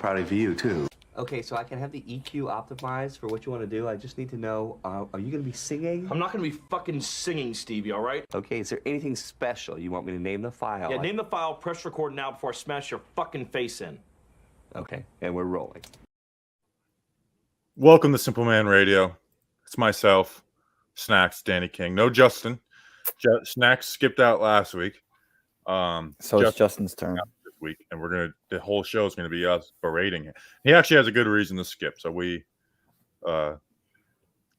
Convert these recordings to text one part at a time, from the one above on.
proud of you, too. Okay, so I can have the EQ optimized for what you want to do. I just need to know, are you going to be singing? I'm not going to be fucking singing, Stevie, all right? Okay, is there anything special you want me to name the file? Yeah, name the file, press record now before I smash your fucking face in. Okay, and we're rolling. Welcome to Simple Man Radio. It's myself, Snacks, Danny King. No Justin. Snacks skipped out last week. So it's Justin's turn this week, and the whole show is gonna be us berating him. He actually has a good reason to skip. So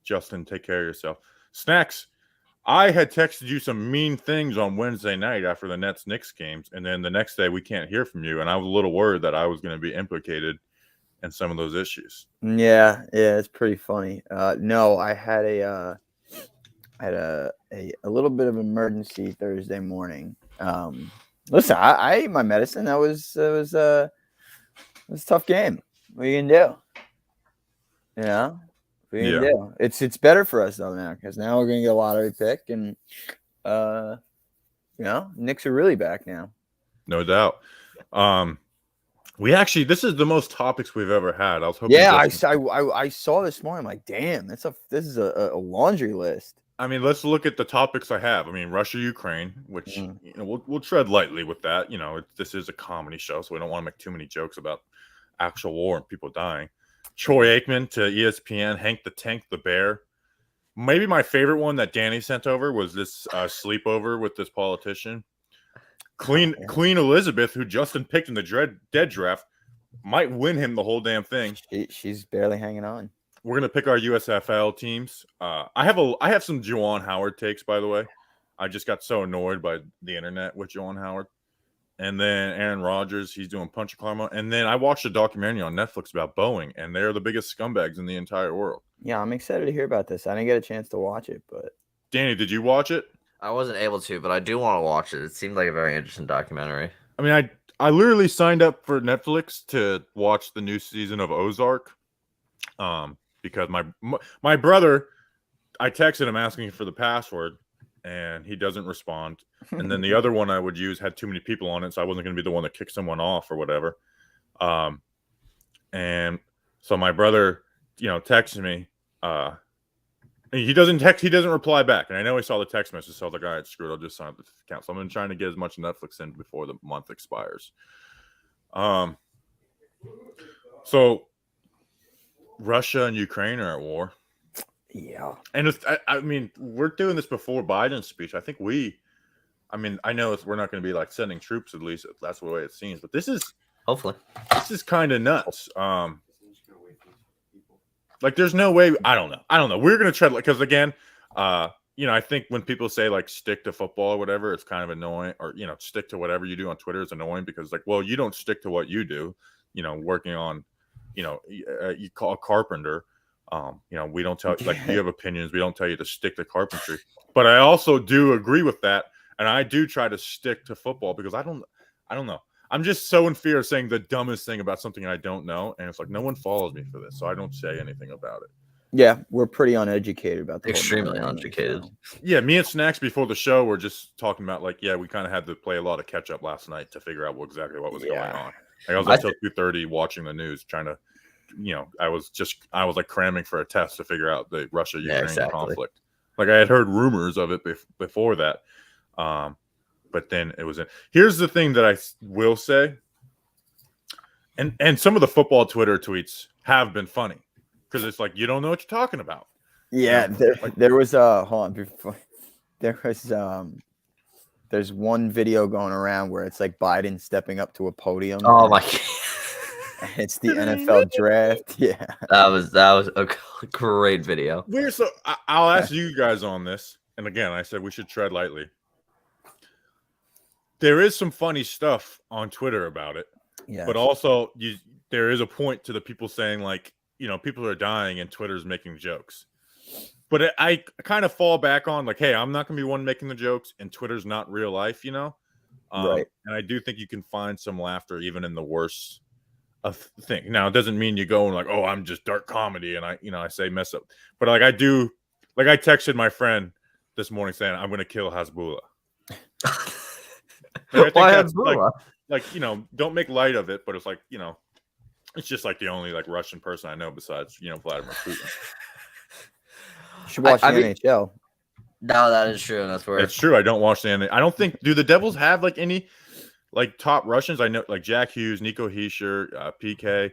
Justin, take care of yourself. Snacks, I had texted you some mean things on Wednesday night after the Nets-Knicks games, and then the next day we can't hear from you, and I was a little worried that I was going to be implicated in some of those issues. Yeah, it's pretty funny. No, I had a little bit of emergency Thursday morning. Listen, I ate my medicine. It was a tough game. What are you gonna do? You know, what are you gonna do? It's better for us though now because now we're gonna get a lottery pick, and Knicks are really back now. No doubt. This is the most topics we've ever had. I was hoping. Yeah, I saw this morning. I'm like, damn, this is a laundry list. I mean, let's look at the topics I have. I mean, Russia, Ukraine, which we'll tread lightly with that. You know, this is a comedy show, so we don't want to make too many jokes about actual war and people dying. Troy Aikman to ESPN, Hank the Tank the Bear. Maybe my favorite one that Danny sent over was this sleepover with this politician. Queen Elizabeth, who Justin picked in the dead draft, might win him the whole damn thing. She's barely hanging on. We're gonna pick our USFL teams. I have some Juwan Howard takes, by the way. I just got so annoyed by the internet with Juwan Howard. And then Aaron Rodgers, he's doing punchakarma. And then I watched a documentary on Netflix about Boeing, and they're the biggest scumbags in the entire world. Yeah, I'm excited to hear about this. I didn't get a chance to watch it, but Danny, did you watch it? I wasn't able to, but I do want to watch it. It seemed like a very interesting documentary. I mean, I literally signed up for Netflix to watch the new season of Ozark. Because my brother, I texted him asking for the password, and he doesn't respond. And then the other one I would use had too many people on it, so I wasn't going to be the one that kicked someone off or whatever. And so my brother, texted me. He doesn't reply back, and I know he saw the text message, so I was like, all right, screw it, I'll just sign up the account. So I've been trying to get as much Netflix in before the month expires. So Russia and Ukraine are at war. Yeah. And I mean, we're doing this before Biden's speech. I think I know we're not going to be like sending troops, at least that's the way it seems. But this is kind of nuts. Like, there's no way. I don't know. We're going to try, because again, I think when people say like stick to football or whatever, it's kind of annoying, or stick to whatever you do on Twitter is annoying because like, well, you don't stick to what you do. Working on, you call a carpenter. We don't tell like you have opinions. We don't tell you to stick to carpentry. But I also do agree with that, and I do try to stick to football because I don't know. I'm just so in fear of saying the dumbest thing about something I don't know, and it's like no one follows me for this, so I don't say anything about it. Yeah, we're pretty uneducated about that. Extremely uneducated. Yeah, me and Snacks before the show were just talking about like, we kind of had to play a lot of catch up last night to figure out exactly what was going on. Like, I was until 2:30 watching the news, trying to, I was like cramming for a test to figure out the Russia-Ukraine conflict. Like I had heard rumors of it before that, but then it was in. Here's the thing that I will say, and some of the football Twitter tweets have been funny because it's like you don't know what you're talking about. Yeah, there was hold on before there was there's one video going around where it's like Biden stepping up to a podium. Oh my God. It's the NFL draft. Yeah. That was a great video. So I'll ask you guys on this. And again, I said we should tread lightly. There is some funny stuff on Twitter about it. Yeah. But also there is a point to the people saying like, people are dying and Twitter's making jokes. But I kind of fall back on like, hey, I'm not going to be one making the jokes, and Twitter's not real life, Right. And I do think you can find some laughter even in the worst of thing. Now, it doesn't mean you go and like, oh, I'm just dark comedy, and I say mess up. But like I texted my friend this morning saying I'm going to kill Hezbollah. Why Hezbollah? Like, don't make light of it, but it's like, It's just like the only like Russian person I know besides Vladimir Putin. You should watch the NHL. No, that is true. That's where It's true. I don't watch the NBA. I don't think. Do the Devils have like any like top Russians? I know like Jack Hughes, Nico Hischier, PK.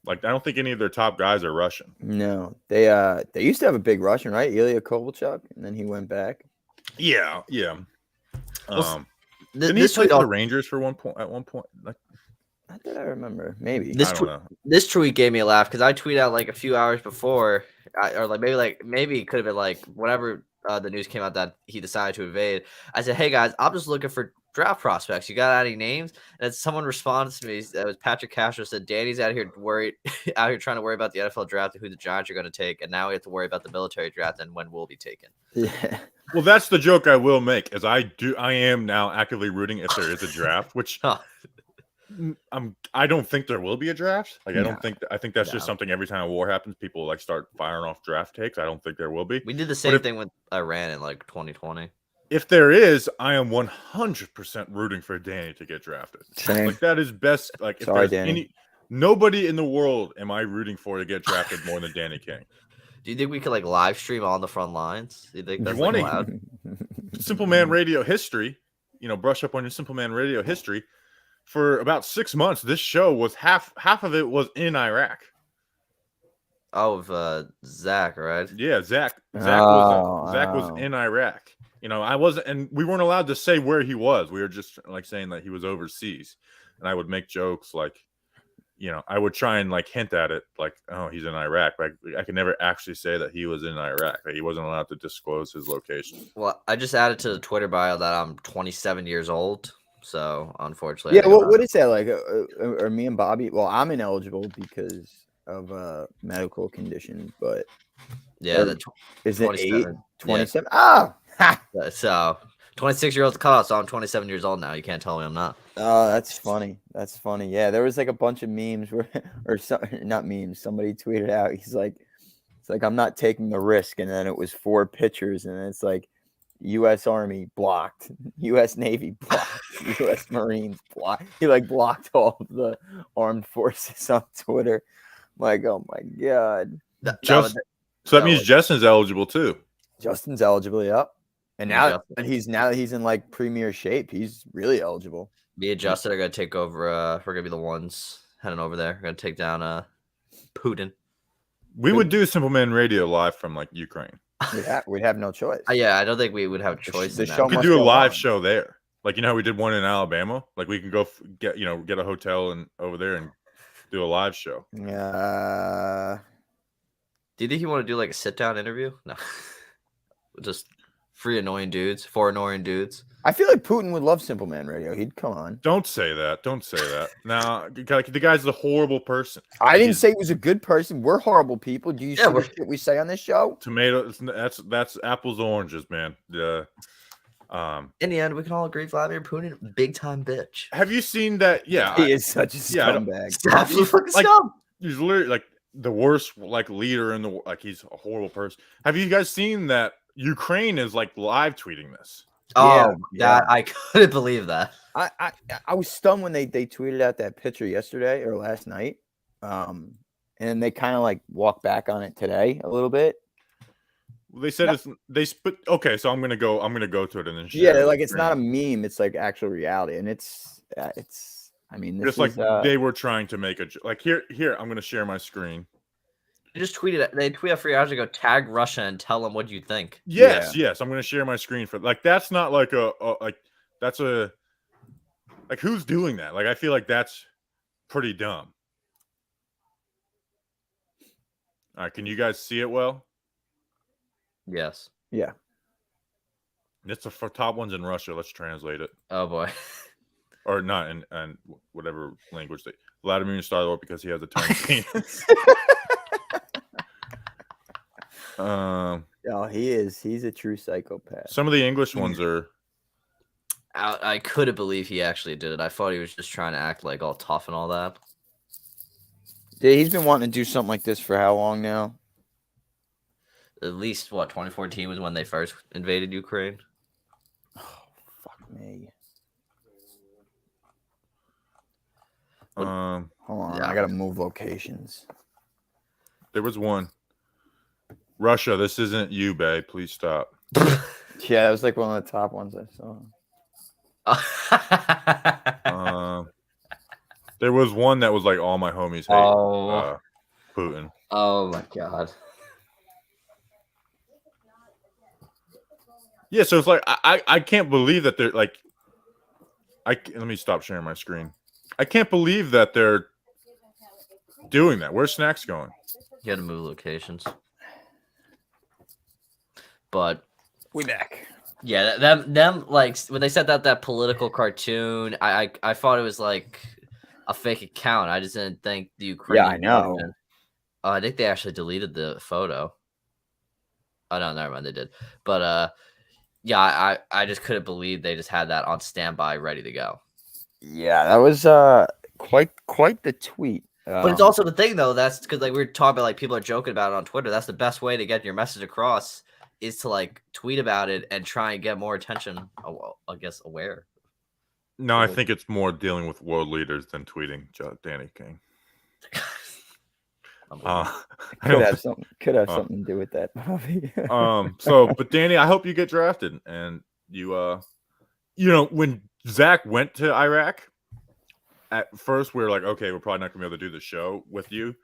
Like I don't think any of their top guys are Russian. No, they used to have a big Russian, right? Ilya Kovalchuk, and then he went back. Yeah. Didn't he this play tweet for the Rangers for at one point? Like, How did I remember? Maybe. I don't know. This tweet gave me a laugh because I tweeted out like a few hours before, maybe it could have been like whenever the news came out that he decided to evade. I said, "Hey guys, I'm just looking for draft prospects. You got any names?" And someone responded to me. It was Patrick Castro said, "Danny's out here trying to worry about the NFL draft and who the Giants are going to take, and now we have to worry about the military draft and when we'll be taken." Yeah. Well, that's the joke I will make, as I am now actively rooting if there is a draft, which I don't think there will be a draft. Like I think that's just something every time a war happens, people like start firing off draft takes. I don't think there will be. We did the same thing with Iran in like 2020. If there is, I am 100% rooting for Danny to get drafted. Same. Like that is best. Like if Sorry, there's Danny. nobody in the world am I rooting for to get drafted more than Danny King. Do you think we could like live stream on the front lines? Do you think that's like, allowed? Simple Man Radio history, brush up on your Simple Man Radio history. For about 6 months, this show was half of it was in Iraq. Oh, with Zach, right? Yeah, Zach was in Iraq. I wasn't, and we weren't allowed to say where he was. We were just like saying that he was overseas, and I would make jokes like, I would try and like hint at it, like, oh, he's in Iraq. Like I could never actually say that he was in Iraq. Like, he wasn't allowed to disclose his location. Well, I just added to the Twitter bio that I'm 27 years old. So unfortunately, Yeah. What is that like? Are me and Bobby? Well, I'm ineligible because of a medical condition, but yeah, is it 27? 27? Yeah. So 26-year-old's cutoff. So I'm 27 years old now. You can't tell me I'm not. Oh, that's funny. That's funny. Yeah, there was like a bunch of memes not memes. Somebody tweeted out. It's like I'm not taking the risk, and then it was 4 pictures, and it's like U.S. Army blocked, U.S. Navy blocked, U.S. Marines blocked. He like blocked all of the armed forces on Twitter. I'm like, oh my god. So that means Justin's eligible too. Justin's eligible, yep. And now he's in like premier shape. He's really eligible. Me and Justin are gonna take over. We're gonna be the ones heading over there. We're gonna take down Putin. We would do Simple Man Radio live from like Ukraine. We'd have no choice. Yeah, I don't think we would have a choice. We could do a live show there. Like, how we did one in Alabama? Like, we can go get a hotel and over there and do a live show. Yeah. Do you think you want to do like a sit down interview? No. Just 4 annoying dudes. I feel like Putin would love Simple Man Radio. He'd come on. Don't say that. Now, the guy's a horrible person. I didn't say he was a good person. We're horrible people. Do you see the shit we say on this show? Tomatoes. That's apples and oranges, man. Yeah. In the end, we can all agree Vladimir Putin, big time bitch. Have you seen that? Yeah, he is such a scumbag. Absolute fucking scum. He's literally like the worst like leader in the like. He's a horrible person. Have you guys seen that Ukraine is like live tweeting this? Oh, yeah. I couldn't believe that. I was stunned when they tweeted out that picture yesterday or last night, and they kind of like walked back on it today a little bit. They said okay, so I'm gonna go to it and then share. Yeah, like it's not a meme; it's like actual reality, and it's. I mean, this just like they were trying to make like here. I'm gonna share my screen. They just tweeted. They tweeted 3 hours ago. Tag Russia and tell them what you think. Yes. I'm gonna share my screen for like that's not like that's a like who's doing that? Like I feel like that's pretty dumb. All right, can you guys see it well? Yes. Yeah. It's for top ones in Russia. Let's translate it. Oh boy. Or not in whatever language they. Vladimir Starlord because he has a tiny penis. Oh, he is. He's a true psychopath. Some of the English ones are. I couldn't believe he actually did it. I thought he was just trying to act like all tough and all that. Yeah, he's been wanting to do something like this for how long now? At least 2014 was when they first invaded Ukraine. Oh, fuck me. Hold on, Yeah. I gotta move locations. There was one. Russia, this isn't you, babe. Please stop. Yeah, that was like one of the top ones I saw. There was one that was like all my homies hate Oh. Putin. Oh my god. Yeah, so it's like I can't believe that they're like let me stop sharing my screen. I can't believe that they're doing that. Where's Snacks going? You had to move locations. But We back. yeah, them like when they said that political cartoon, I thought it was like a fake account. I just didn't think the Ukrainian. Yeah, I know. government- I think they actually deleted the photo. Oh no, never mind, they did. But yeah, I just couldn't believe they just had that on standby, ready to go. Yeah, that was quite the tweet. But it's also the thing though, that's because like we were talking about, like people are joking about it on Twitter. That's the best way to get your message across is to like tweet about it and try and get more attention. I guess aware. No, I think it's more dealing with world leaders than tweeting Danny King. Could have something to do with that, Bobby. But Danny, I hope you get drafted, and you when Zach went to Iraq, at first we were like, okay, we're probably not gonna be able to do the show with you.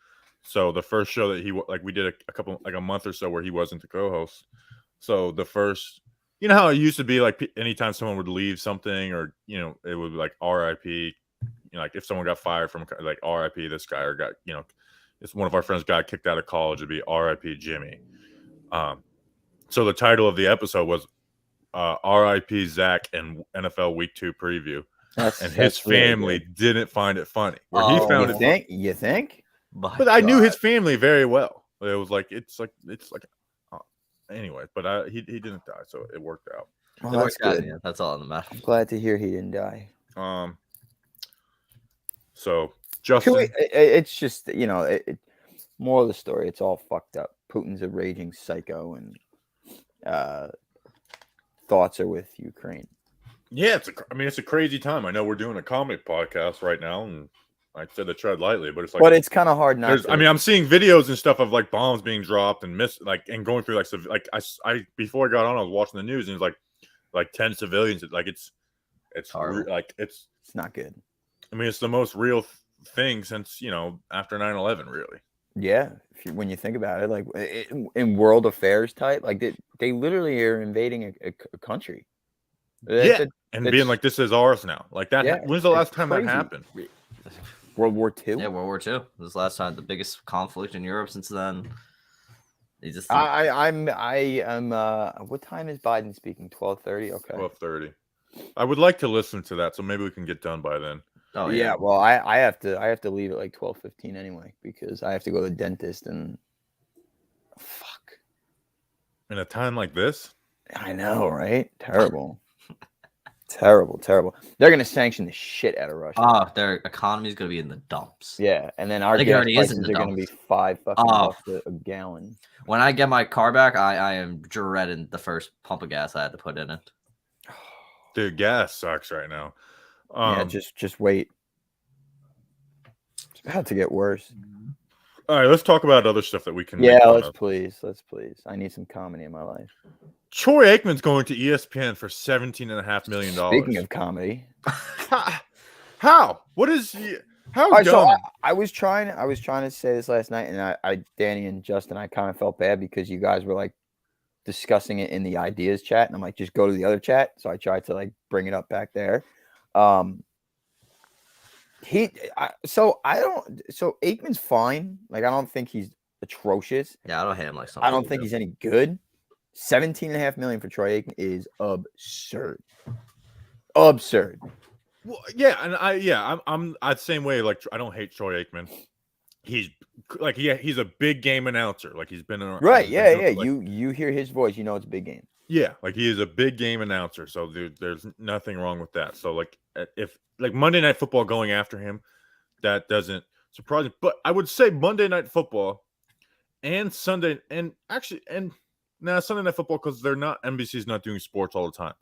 So the first show that we did a month or so where he wasn't the co-host. So the first, how it used to be like anytime someone would leave something or it would be like R.I.P. Like if someone got fired from like R.I.P. this guy or got if one of our friends got kicked out of college, it'd be R.I.P. Jimmy. So the title of the episode was R.I.P. Zach and NFL Week 2 preview. And his family didn't find it funny. He found it. You think? But I knew his family very well. It was like it's like anyway. But he didn't die, so it worked out. Well, that's good. Yeah, that's all in the matter. I'm glad to hear he didn't die. So Justin, it's just moral of the story. It's all fucked up. Putin's a raging psycho, and thoughts are with Ukraine. Yeah, it's a crazy time. I know we're doing a comic podcast right now, and I said to tread lightly, but it's like, but it's kind of hard not to. I'm seeing videos and stuff of like bombs being dropped and and going through I before I got on, I was watching the news and it was like 10 civilians. Like it's it's not good. I mean, it's the most real thing since after 9/11, really. Yeah, when you think about it, like in world affairs type, like they literally are invading a country. And being like, this is ours now. Like that. Yeah, when's the last time that happened? World War II. Yeah, World War II. This was the last time, the biggest conflict in Europe since then. I'm. What time is Biden speaking? 12:30. Okay. 12:30. I would like to listen to that, so maybe we can get done by then. Oh yeah. Well, I have to leave at like 12:15 anyway because I have to go to the dentist and. Fuck. In a time like this. I know, right? Terrible. Terrible. They're gonna sanction the shit out of Russia. Oh, their economy is gonna be in the dumps. Yeah, and then our gas prices are gonna be $5 fucking a gallon. When I get my car back, I am dreading the first pump of gas I had to put in it. Dude, gas sucks right now. Yeah, just wait. It's about to get worse. All right, let's talk about other stuff that we can. Yeah, let's please. I need some comedy in my life. Troy Aikman's going to ESPN for $17.5 million. Speaking of comedy, how? What is? How right, dumb? So I was trying to say this last night, and I Danny and Justin, I kind of felt bad because you guys were like discussing it in the ideas chat, and I'm like, just go to the other chat. So I tried to like bring it up back there. So Aikman's fine. Like I don't think he's atrocious. Yeah, I don't hate him like something. I don't think he's any good. $17.5 million for Troy Aikman is absurd. Absurd. Well, yeah, and I'm the same way. Like I don't hate Troy Aikman. He's a big game announcer. Like he's been around. Right. Yeah. Like, you hear his voice, you know it's a big game. Yeah, like he is a big game announcer. So there's nothing wrong with that. So like if like Monday Night Football going after him, that doesn't surprise me. But I would say Monday Night Football and Sunday Sunday Night Football because NBC's not doing sports all the time.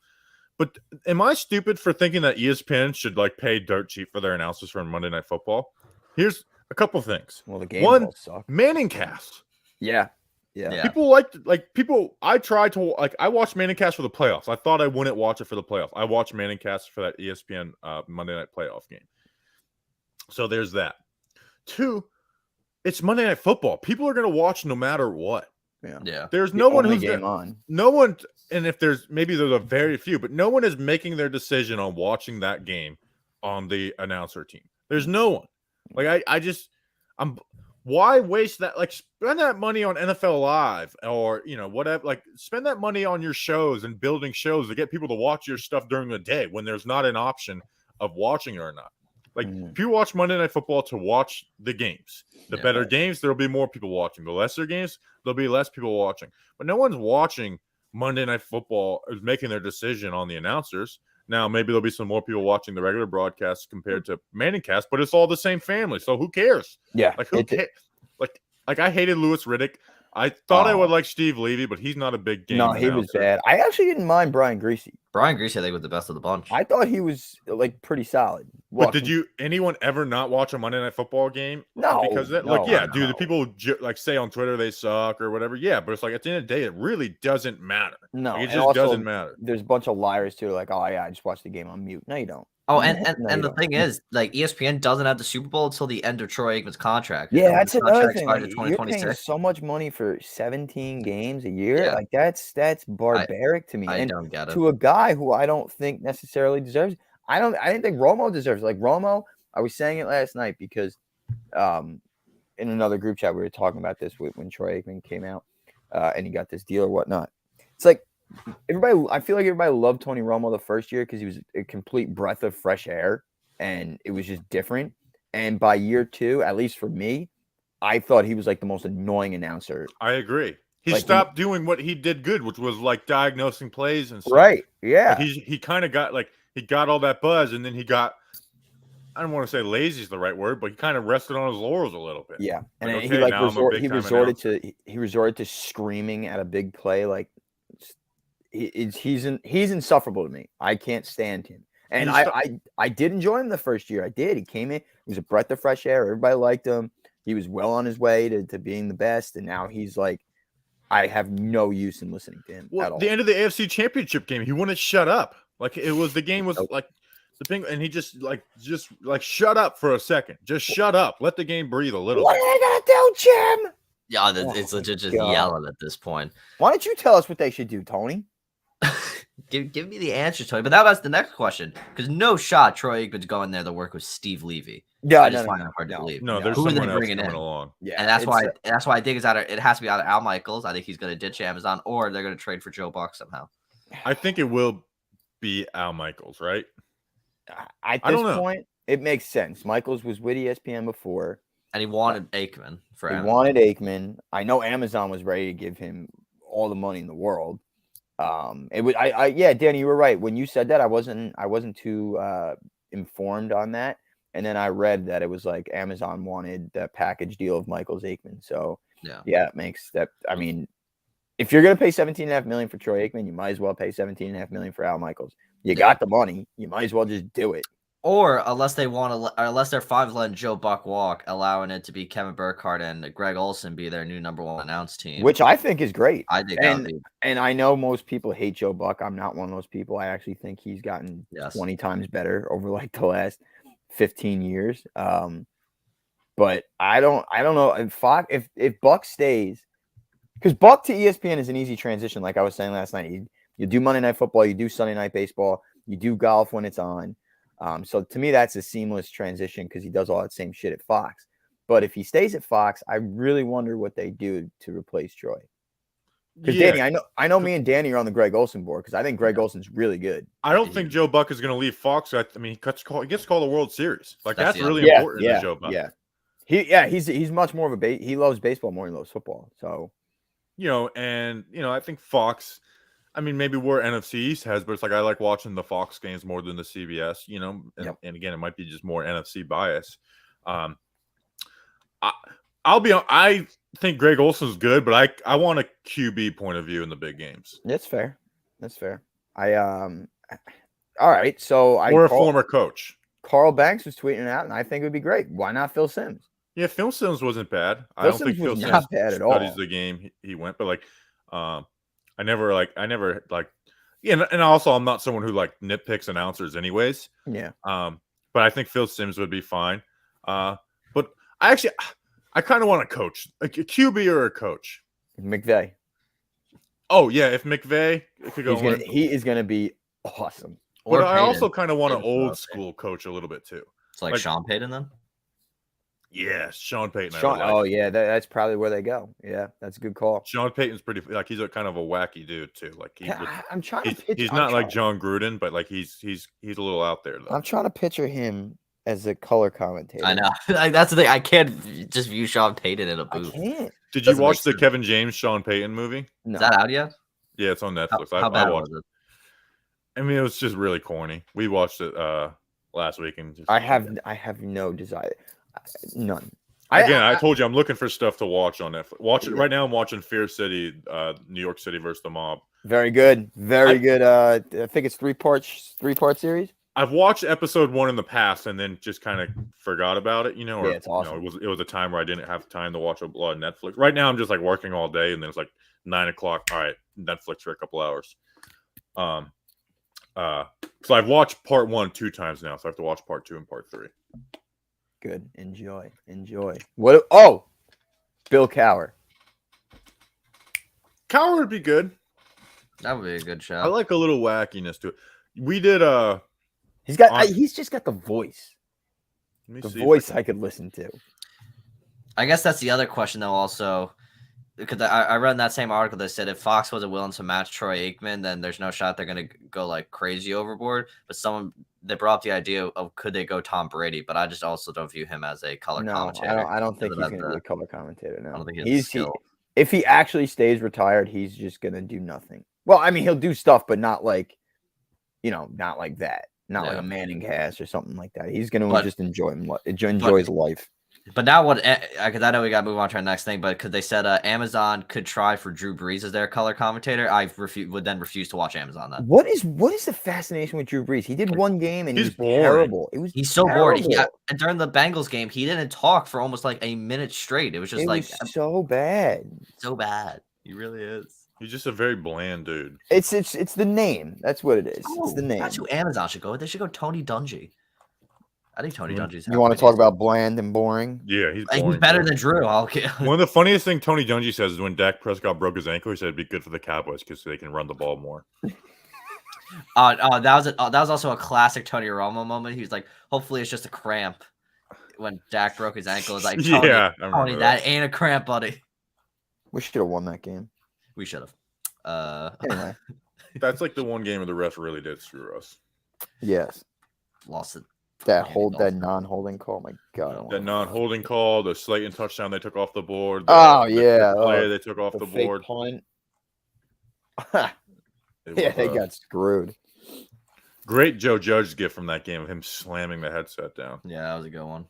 But am I stupid for thinking that ESPN should like pay dirt cheap for their announcers for Monday Night Football? Here's a couple things. Well, the games One, all suck. Manning cast. Yeah. People people. I tried to I watched Manning cast for the playoffs. I thought I wouldn't watch it for the playoffs. I watched Manning cast for that ESPN Monday Night playoff game. So there's that. Two, it's Monday Night Football. People are going to watch no matter what. Yeah. There's no one who's game on. No one, and if there's a very few, but no one is making their decision on watching that game on the announcer team. There's no one. Like why waste that? Like spend that money on NFL Live or whatever. Like spend that money on your shows and building shows to get people to watch your stuff during the day when there's not an option of watching it or not. Like if you watch Monday Night Football to watch the games, the better games, there'll be more people watching. The lesser games, there'll be less people watching. But no one's watching Monday Night Football is making their decision on the announcers. Now, maybe there'll be some more people watching the regular broadcasts compared to Manningcast, but it's all the same family. So who cares? Yeah. Like who cares? Like I hated Louis Riddick. I thought I would like Steve Levy, but he's not a big game. No, he was bad. I actually didn't mind Brian Greasy. Brian Greasy, I think, was the best of the bunch. I thought he was like pretty solid. But did anyone ever not watch a Monday Night Football game? No, because no, the people like say on Twitter they suck or whatever. Yeah, but it's like at the end of the day, it really doesn't matter. No, like, it just doesn't matter. There's a bunch of liars too. Like, oh yeah, I just watched the game on mute. No, you don't. Oh, and the thing is, like ESPN doesn't have the Super Bowl until the end of Troy Aikman's contract. Yeah, that's another thing. Like, you're paying so much money for 17 games a year. Yeah. Like that's barbaric to me. I don't get it. To a guy who I don't think necessarily deserves it. I didn't think Romo deserves it. Like Romo, I was saying it last night because in another group chat we were talking about this when Troy Aikman came out and he got this deal or whatnot. It's like I feel like everybody loved Tony Romo the first year because he was a complete breath of fresh air and it was just different. And by year 2, at least for me, I thought he was like the most annoying announcer. I agree. He stopped doing what he did good, which was like diagnosing plays and stuff. Right. Yeah. Like he kind of got he got all that buzz and then he got, I don't want to say lazy is the right word, but he kind of rested on his laurels a little bit. Yeah. And like, he resorted to screaming at a big play. Like he's insufferable to me. I can't stand him. And I did enjoy him the first year. I did. He came in. He was a breath of fresh air. Everybody liked him. He was well on his way to being the best. And now he's like, I have no use in listening to him at all. The end of the AFC Championship game, he wouldn't shut up. Like the game was like the thing, and he just shut up for a second. Just shut up. Let the game breathe a little. What are they gonna do, Jim? Yeah, it's legit just yelling at this point. Why don't you tell us what they should do, Tony? Give me the answer, Tony. But that's the next question. Because no shot Troy Aikman's going there to work with Steve Levy. Yeah, I just find it hard to believe. No, there's who are they someone else bringing coming in? along. Yeah, and that's why I think it has to be out of Al Michaels. I think he's going to ditch Amazon, or they're going to trade for Joe Buck somehow. I think it will be Al Michaels, right? At this point, it makes sense. Michaels was with ESPN before, and he wanted Aikman for. He wanted Aikman. I know Amazon was ready to give him all the money in the world. Yeah, Danny, you were right when you said that. I wasn't too informed on that, and then I read that it was like Amazon wanted the package deal of Michaels Aikman. So yeah, it makes that. I mean, if you're gonna pay $17.5 million for Troy Aikman, you might as well pay $17.5 million for Al Michaels. You got the money, you might as well just do it. Or unless they're fine with letting Joe Buck walk, allowing it to be Kevin Burkhardt and Greg Olsen be their new number 1 announced team, which I think is great. I think and I know most people hate Joe Buck. I'm not one of those people. I actually think he's gotten 20 times better over like the last 15 years. But I don't know if Buck stays, because Buck to ESPN is an easy transition. Like I was saying last night, you do Monday Night Football, you do Sunday Night Baseball, you do golf when it's on. So to me, that's a seamless transition because he does all that same shit at Fox. But if he stays at Fox, I really wonder what they do to replace Troy. Because Danny, I know me and Danny are on the Greg Olsen board because I think Greg Olsen's really good. I don't think Joe Buck is going to leave Fox. I mean, he gets to call the World Series. Like that's really important to Joe Buck. Yeah, he's much more of he loves baseball more than he loves football. So, I think Fox. I mean, maybe where NFC East has, but it's like I like watching the Fox games more than the CBS, and again, it might be just more NFC bias. I think Greg Olsen's good, but I want a QB point of view in the big games. That's fair. I All right, so or a former coach. Carl Banks was tweeting it out, and I think it would be great. Why not Phil Simms? Yeah, Phil Simms wasn't bad. I Phil don't Simms think Phil was Simms not bad at studies all. the game he went, but like, I never yeah, and also I'm not someone who like nitpicks announcers anyways. Yeah. But I think Phil Simms would be fine. But I kind of want a coach, like a QB or a coach. McVay. Oh yeah, if McVay could go in. He is gonna be awesome. But Or I Payton. also kind of want an Payton's old okay. school coach a little bit too. It's like Sean Payton then. Yeah, Sean Payton. Yeah, that's probably where they go. Yeah, that's a good call. Sean Payton's pretty like he's a kind of a wacky dude too. Like I'm trying to picture. he's not like John Gruden, but like he's a little out there though. I'm trying to picture him as a color commentator. I know. Like, that's the thing. I can't just view Sean Payton in a I booth. can't. Did you Doesn't watch make the sense. Kevin James Sean Payton movie? No. Is that out yet? Yeah, it's on Netflix. How I bad watched was it? I mean, it was just really corny. We watched it last week, and just, I have no desire. None. I told you I'm looking for stuff to watch on Netflix. Watch it right now. I'm watching Fear City, New York City versus the Mob. Very good. Very good. I think it's three-part series. I've watched episode 1 in the past and then just kind of forgot about it, you know. Or, Yeah, it's awesome. it was a time where I didn't have time to watch a lot of Netflix. Right now, I'm just like working all day, and then it's like 9 o'clock. All right, Netflix for a couple hours. So I've watched part 1 2 times now, so I have to watch part 2 and part 3. Good. Enjoy. What? Oh, Bill Cowher. Cowher would be good. That would be a good show. I like a little wackiness to it. We did He's just got the voice. The voice I could listen to. I guess that's the other question though. Also, because I read in that same article that said if Fox wasn't willing to match Troy Aikman, then there's no shot they're gonna go like crazy overboard. But they brought up the idea of could they go Tom Brady, but I just also don't view him as a color commentator. I don't think he's going to be a color commentator. No, I don't think he's if he actually stays retired, he's just going to do nothing. Well, I mean, he'll do stuff, but not like, not like that. Not like a Manning cast or something like that. He's going to just enjoy his life. But now because I know we got to move on to our next thing, but because they said Amazon could try for Drew Brees as their color commentator, I would then refuse to watch Amazon then. What is the fascination with Drew Brees? He did one game and he's terrible. He's so bored. And during the Bengals game, he didn't talk for almost like a minute straight. It was just so bad. So bad. He really is. He's just a very bland dude. It's the name. That's what it is. It's the name. That's who Amazon should go with. They should go Tony Dungy. I think Tony Dungy's. You want to talk about bland and boring? Yeah, he's better than Drew. One of the funniest things Tony Dungy says is when Dak Prescott broke his ankle, he said it'd be good for the Cowboys because they can run the ball more. That was also a classic Tony Romo moment. He was like, "Hopefully, it's just a cramp." When Dak broke his ankle, it was like, Tony, that ain't a cramp, buddy. We should have won that game. We should have. Anyway, that's like the one game where the ref really did screw us. Yes, lost it. That non-holding call. My God, that non-holding call, the Slayton touchdown they took off the board. The play they took off the board. Punt. They got screwed. Great Joe Judge gift from that game of him slamming the headset down. Yeah, that was a good one.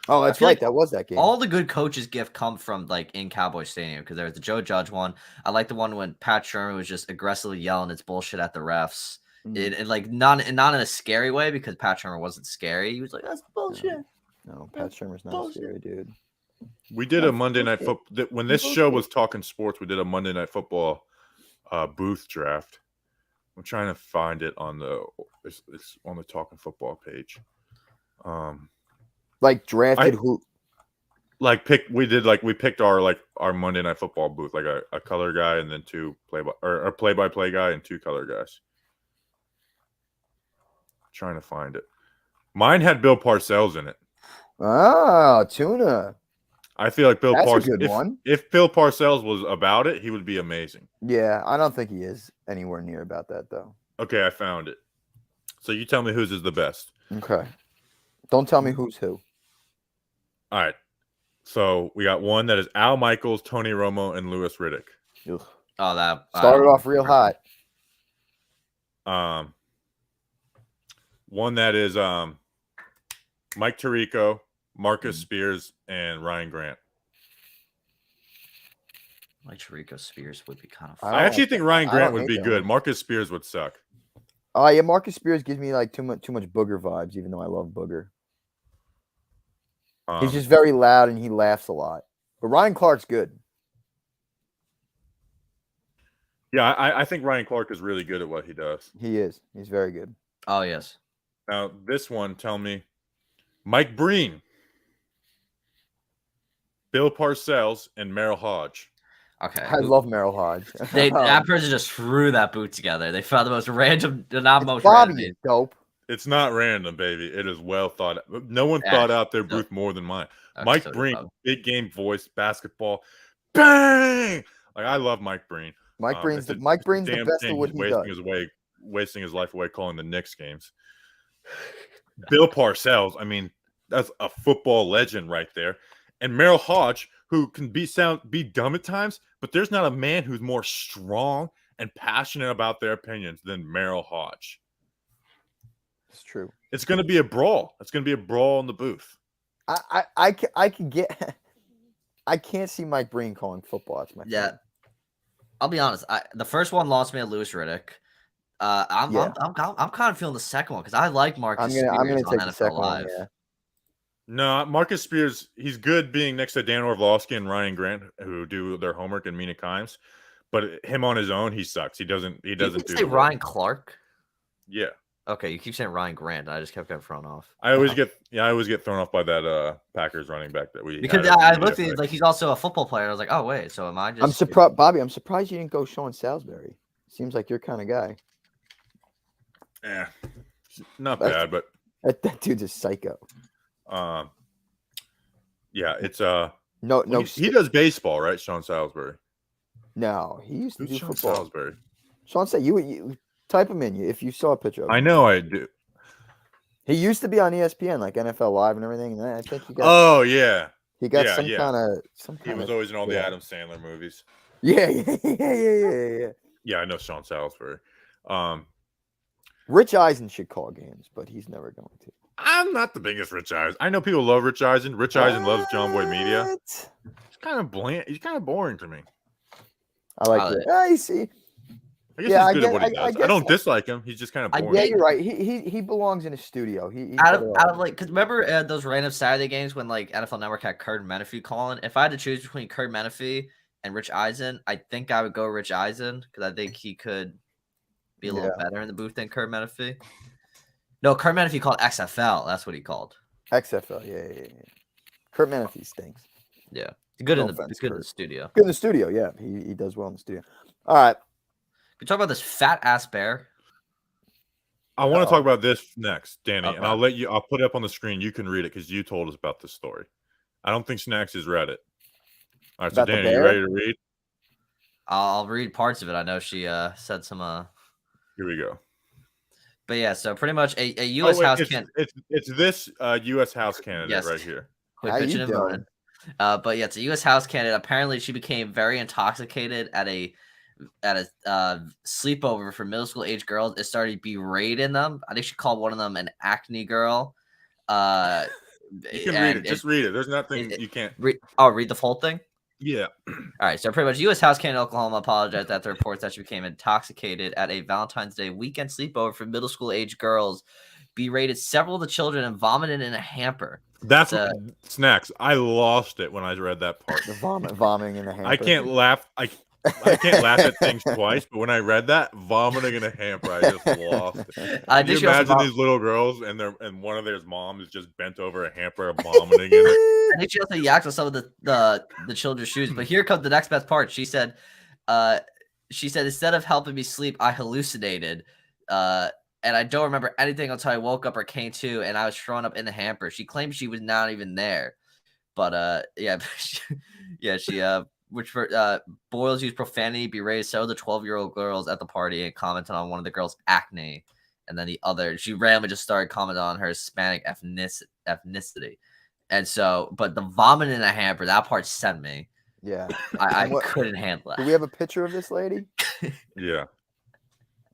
Oh, that's right. That was that game. All the good coaches' gift come from like in Cowboy Stadium because there was the Joe Judge one. I like the one when Pat Shermer was just aggressively yelling its bullshit at the refs. And like not in a scary way because Pat Shermer wasn't scary. He was like, "That's bullshit." No, Pat Shermer's not scary, dude. We did a Monday Night Football when this show was talking sports. We did a Monday Night Football booth draft. I'm trying to find it on it's on the Talking Football page. Like drafted who? We picked our Monday Night Football booth, like a color guy and then two play-by-play guy and two color guys. Trying to find it. Mine had Bill Parcells in it. Oh, tuna. I feel like Bill Parcells. If Bill Parcells was about it, he would be amazing. Yeah, I don't think he is anywhere near about that though. Okay, I found it. So you tell me whose is the best. Okay. Don't tell me who's who. All right. So we got one that is Al Michaels, Tony Romo, and Louis Riddick. Ugh. Oh, that started off real hot. One that is Mike Tirico, Marcus Spears, and Ryan Grant. Mike Tirico Spears would be kind of fun. I actually think Ryan Grant would be good. Marcus Spears would suck. Oh yeah, Marcus Spears gives me like too much Booger vibes, even though I love Booger. He's just very loud and he laughs a lot. But Ryan Clark's good. Yeah, I think Ryan Clark is really good at what he does. He is. He's very good. Oh yes. Now this one, tell me, Mike Breen, Bill Parcells, and Merrill Hodge. Okay. I love Merrill Hodge. That person just threw that boot together. They found the most random, not most Bobby random. is dope. It's not random, baby. It is well thought out. No one thought out their booth more than mine. Okay, Mike so Breen, big game voice, basketball, bang! Like I love Mike Breen. Mike Breen's the best at what he does. Wasting his life away calling the Knicks games. Bill Parcells, I mean, that's a football legend right there. And Merrill Hodge, who can be dumb at times, but there's not a man who's more strong and passionate about their opinions than Merrill Hodge. It's true. It's going to be a brawl. It's going to be a brawl in the booth. I can get. I can't see Mike Breen calling football. That's my Yeah. I'll be honest. The first one lost me at Louis Riddick. I'm kind of feeling the second one because I like Marcus. I'm gonna Spears take on the NFL second Live. one. Yeah. No, Marcus Spears, he's good being next to Dan Orlovsky and Ryan Grant, who do their homework and Mina Kimes. But him on his own, he sucks. He doesn't You do say Ryan Clark? Yeah. Okay, you keep saying Ryan Grant, and I just kept getting thrown off. I always get thrown off by that Packers running back that we because I looked at it like he's also a football player. I was like, oh wait, so am I just? I'm surprised, Bobby. I'm surprised you didn't go Sean Salisbury. Seems like your kind of guy. Yeah, not bad, but that dude's a psycho. Yeah, it's no. He does baseball, right? Sean Salisbury. No, he used to do Sean football. Salisbury. Sean said you type him in if you saw a picture of him. I know I do. He used to be on ESPN, like NFL Live and everything. And I think he got. Oh yeah. He got some kind of. He was always in all the Adam Sandler movies. Yeah. Yeah, I know Sean Salisbury. Rich Eisen should call games, but he's never going to. I'm not the biggest Rich Eisen. I know people love Rich Eisen. Rich Eisen loves John Boy Media. He's kind of bland. He's kind of boring to me. I like it. You see. I guess he's good at what he does. I don't dislike him. He's just kind of boring. Yeah, you're right. He belongs in a studio. Out of like, because remember those random Saturday games when like NFL Network had Kurt Menefee calling? If I had to choose between Kurt Menefee and Rich Eisen, I think I would go Rich Eisen because I think he could be a little better in the booth than Kurt Menefee. No, Kurt Menefee called XFL. That's what he called. XFL, yeah. Kurt Menefee stinks. Yeah, he's good in the studio. Good in the studio, yeah. He does well in the studio. All right. We talk about this fat ass bear. I want to talk about this next, Danny, and I'll put it up on the screen. You can read it because you told us about this story. I don't think Snacks has read it. All right, so Danny, you ready to read? I'll read parts of it. I know she said some. Here we go. But yeah, so pretty much a U.S. House candidate. It's this U.S. House candidate right here. How you doing? But yeah, it's a U.S. House candidate. Apparently, she became very intoxicated at a sleepover for middle school age girls. It started berating them. I think she called one of them an acne girl. You can read it. Just read it. There's nothing you can't. Read the whole thing. Yeah. All right. So pretty much, U.S. House candidate Oklahoma apologized after reports that she became intoxicated at a Valentine's Day weekend sleepover for middle school age girls, berated several of the children, and vomited in a hamper. That's Snacks. I lost it when I read that part. The vomiting in a hamper. I can't laugh. I can't laugh at things twice, but when I read that, vomiting in a hamper, I just lost it. Can you imagine these little girls and one of their moms is just bent over a hamper vomiting in it? I think she also yacked on some of the children's shoes. But here comes the next best part. She said, instead of helping me sleep, I hallucinated. And I don't remember anything until I woke up or came to, and I was thrown up in the hamper. She claimed she was not even there. But Broyles used profanity, berated several of the 12-year-old girls at the party, and commented on one of the girls' acne. And then she randomly just started commenting on her Hispanic ethnicity. And so, but the vomit in a hamper, that part sent me. Yeah. I couldn't handle it. Do we have a picture of this lady? Yeah.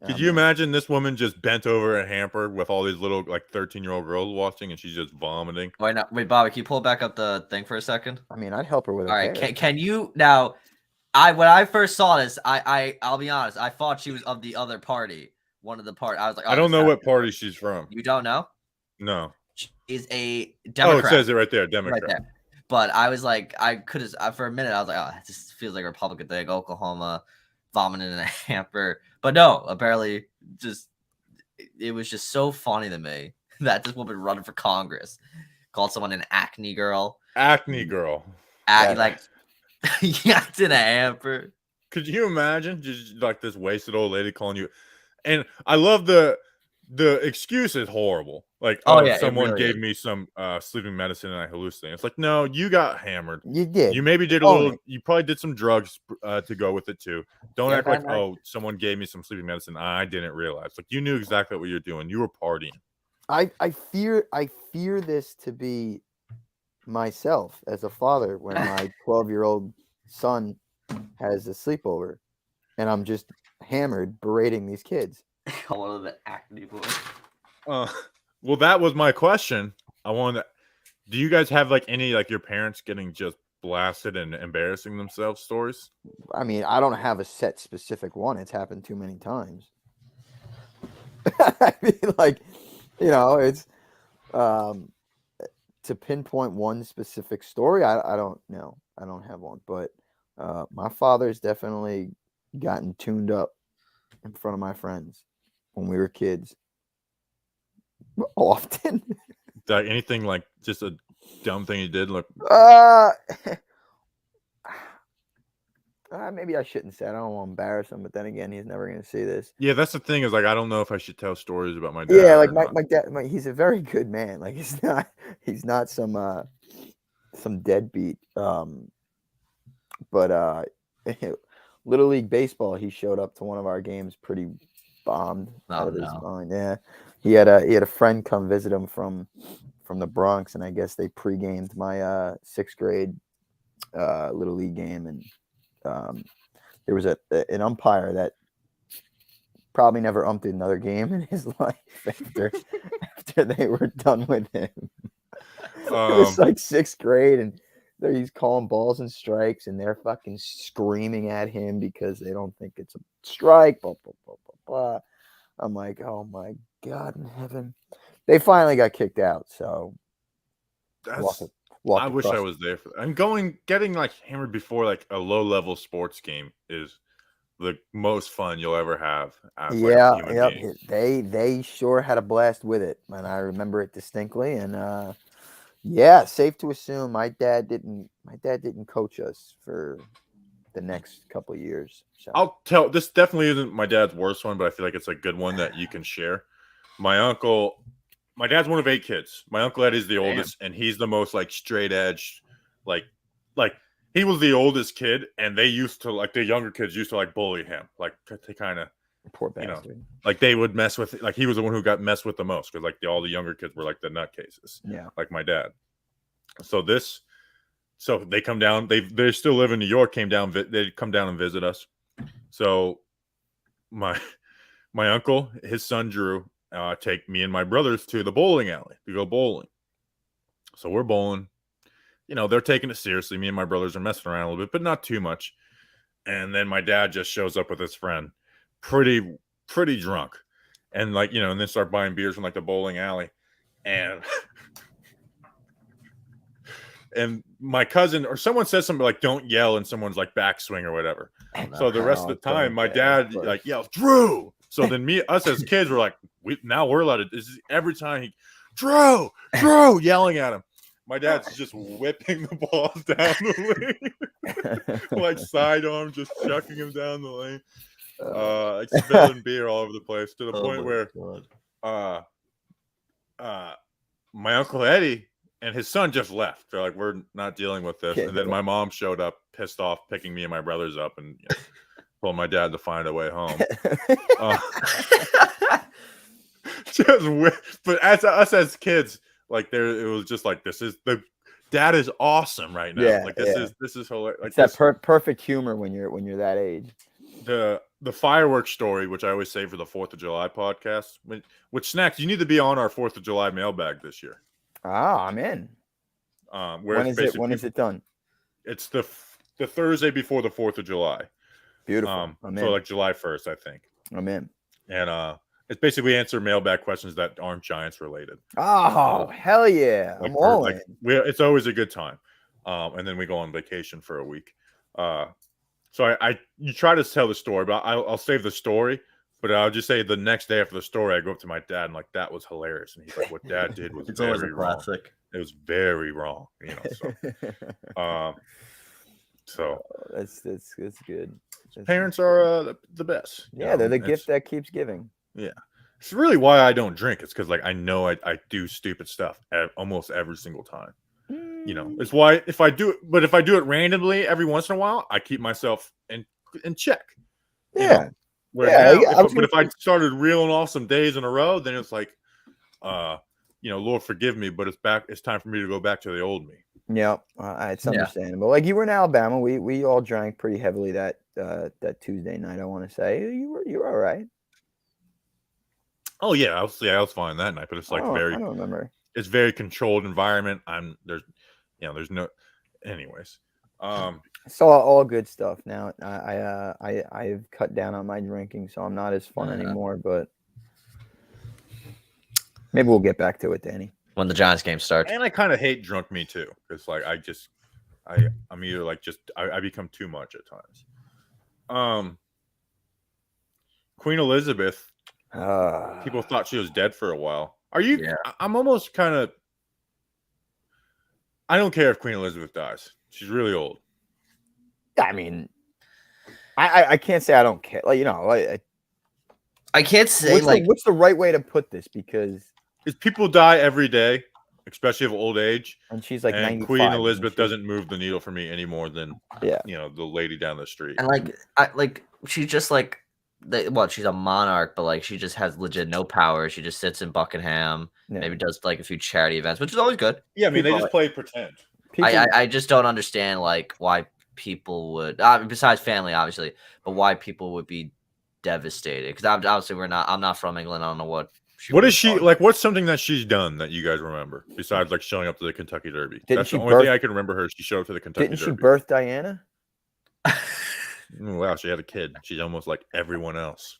Could you imagine this woman just bent over a hamper with all these little 13-year-old girls watching, and she's just vomiting? Wait, Bobby, can you pull back up the thing for a second? I mean, I'd help her with it. All right, can you now? When I first saw this, I'll be honest, I thought she was of the other party one of the part. I was like, I don't know what party she's from. You don't know? No. She's a Democrat. Oh, it says it right there, Democrat. Right there. But I was like, I could have for a minute. I was like, oh, it just feels like a Republican thing. Oklahoma vomiting in a hamper. But no, apparently, it was just so funny to me that this woman running for Congress called someone an acne girl. Acne girl. Like yacked in a hamper. Could you imagine just like this wasted old lady calling you? And I love the excuse is horrible. Like, someone really gave me some sleeping medicine and I hallucinated. It's like, no, you got hammered. You did. You maybe did a little. You probably did some drugs to go with it too. Don't act like, someone gave me some sleeping medicine. I didn't realize. Like, you knew exactly what you're doing. You were partying. I fear this to be myself as a father when my 12-year-old son has a sleepover, and I'm just hammered berating these kids. One of the acne boys. Well, that was my question. I wanted to, do you guys have like any like your parents getting just blasted and embarrassing themselves stories? I mean, I don't have a set specific one. It's happened too many times. I mean, like, it's to pinpoint one specific story. I don't know. I don't have one, but my father's definitely gotten tuned up in front of my friends when we were kids. Often. Like anything like just a dumb thing he did? Look. Maybe I shouldn't say. I don't want to embarrass him, but then again, he's never going to see this. Yeah, that's the thing. Is like I don't know if I should tell stories about my dad. Yeah, like my dad. He's a very good man. Like he's not some deadbeat. But Little League baseball, he showed up to one of our games pretty bombed out of his mind. Yeah, he had a friend come visit him from the Bronx, and I guess they pre-gamed my 6th grade Little League game, and there was an umpire that probably never umped another game in his life after they were done with him. It was like 6th grade, and he's calling balls and strikes, and they're fucking screaming at him because they don't think it's a strike. Blah, blah, blah, blah, blah. I'm like, oh my God in heaven. They finally got kicked out. So I wish I was there for that. I'm getting like hammered before like a low level sports game is the most fun you'll ever have. They sure had a blast with it, and I remember it distinctly. And safe to assume my dad didn't coach us for the next couple of years. So. I'll tell. This definitely isn't my dad's worst one, but I feel like it's a good one that you can share. My dad's one of 8 kids. My uncle Ed is the oldest, and he's the most like straight edge, like he was the oldest kid, and they used to like the younger kids used to like bully him, like to kind of poor bastard. Like they would mess with, like he was the one who got messed with the most because like all the younger kids were like the nutcases. Yeah, like my dad. So they come down. They still live in New York. They come down and visit us. So my uncle, his son Drew, take me and my brothers to the bowling alley to go bowling. So we're bowling. They're taking it seriously. Me and my brothers are messing around a little bit, but not too much. And then my dad just shows up with his friend, pretty drunk, and and then start buying beers from like the bowling alley, and. And my cousin or someone says something like, don't yell, and someone's like backswing or whatever. So the rest of the time, my dad like yells, Drew. So then us as kids were like, we're allowed to, this is every time Drew, yelling at him. My dad's just whipping the balls down the lane. Like sidearm, just chucking him down the lane. Like spilling beer all over the place to the point where my Uncle Eddie and his son just left. They're like, we're not dealing with this. And then my mom showed up, pissed off, picking me and my brothers up, and told my dad to find a way home. But as us as kids, like it was just like, the dad is awesome right now. Yeah, this is hilarious. Like it's that perfect humor when you're that age. The fireworks story, which I always say for the 4th of July podcast, which Snacks, you need to be on our 4th of July mailbag this year. I'm in. When is it done? It's the Thursday before the 4th of July. Beautiful. I'm in. So like July 1st, I think. I'm in. And It's basically answer mailbag questions that aren't Giants related. Oh, hell yeah. I'm all in. It's always a good time. And then we go on vacation for a week. So you try to tell the story, but I'll save the story. But I'll just say the next day after the story, I go up to my dad and like, that was hilarious. And he's like, what Dad did was It's always a very wrong. classic. It was very wrong, So That's good. parents are the best. Yeah, they're the gift that keeps giving. Yeah, it's really why I don't drink. It's because like I know I do stupid stuff almost every single time. It's why if I do it randomly every once in a while, I keep myself in check. Yeah. If I started reeling off some days in a row, then it's like, Lord forgive me, but it's time for me to go back to the old me. Yeah, it's understandable. Like you were in Alabama, we all drank pretty heavily that Tuesday night. I want to say you were all right. Oh yeah, I was fine that night, but it's like I don't remember. It's very controlled environment. There's no, anyways. It's all good stuff. Now I've cut down on my drinking, so I'm not as fun anymore. But maybe we'll get back to it, Danny, when the Giants game starts. And I kind of hate drunk me too, because like I'm either like I become too much at times. Queen Elizabeth. People thought she was dead for a while. Are you? Yeah. I'm almost kind of. I don't care if Queen Elizabeth dies. She's really old. I mean, I can't say I don't care. Like I can't say what's the right way to put this, because people die every day, especially of old age. And she's like 95. Queen Elizabeth doesn't move the needle for me any more than the lady down the street. And she's just like. She's a monarch, but like she just has legit no power. She just sits in Buckingham, maybe does like a few charity events, which is always good. Yeah, I mean, they just play pretend. I just don't understand like why people would, besides family, obviously, but why people would be devastated. Because obviously I'm not from England. I don't know what. What is she like? What's something that she's done that you guys remember besides like showing up to the Kentucky Derby? That's the only thing I can remember her. She showed up to the Kentucky Derby. Didn't she birth Diana? Wow, she had a kid. She's almost like everyone else.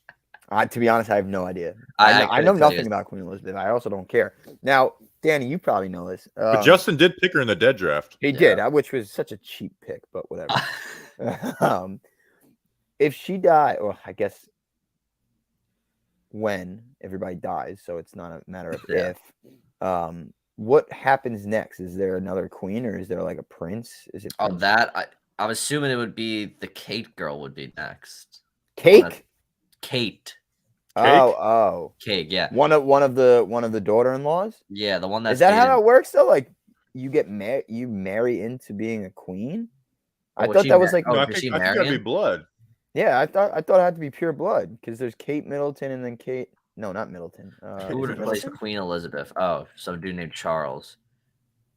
To be honest, I have no idea. I know nothing about Queen Elizabeth. I also don't care. Now, Danny, you probably know this. But Justin did pick her in the dead draft. He did, which was such a cheap pick, but whatever. If she died, or I guess when everybody dies, so it's not a matter of if. What happens next? Is there another queen, or is there like a prince? Is it? I'm assuming it would be the Kate girl would be next. Kate. Cake, yeah. One of the daughter-in-laws. Yeah, the one that's. Is that how it works though? Like you get you marry into being a queen. I thought that was like. No, I think that'd be blood. Yeah, I thought it had to be pure blood, because there's Kate Middleton and then Kate. No, not Middleton. Who would replace Queen Elizabeth? Oh, some dude named Charles,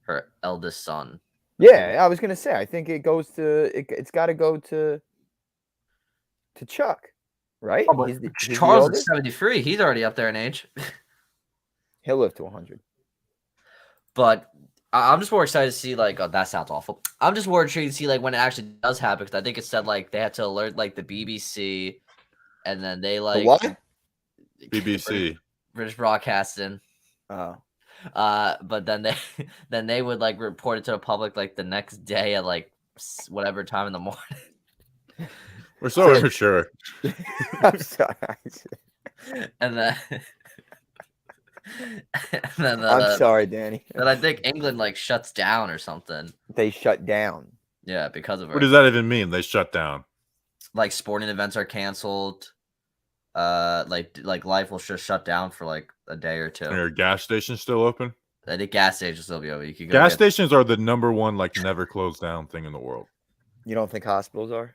her eldest son. Yeah, I was gonna say. I think it goes to it's got to go to Chuck, right? Oh, he's Charles is 73. He's already up there in age. He'll live to 100. But I'm just more excited to see that sounds awful. I'm just more intrigued to see when it actually does happen, because I think it said they had to alert the BBC, and then they the what? BBC British Broadcasting. Oh. But then they would report it to the public the next day at whatever time in the morning. We're so immature. I'm sorry. And then I'm sorry, Danny. Then I think England shuts down or something. They shut down. Yeah, because of her. What does that even mean? They shut down. Sporting events are canceled. Life will just shut down for a day or two. Are your gas stations still open? I think gas stations still be open. You can go gas stations are the number one never close down thing in the world. You don't think hospitals are?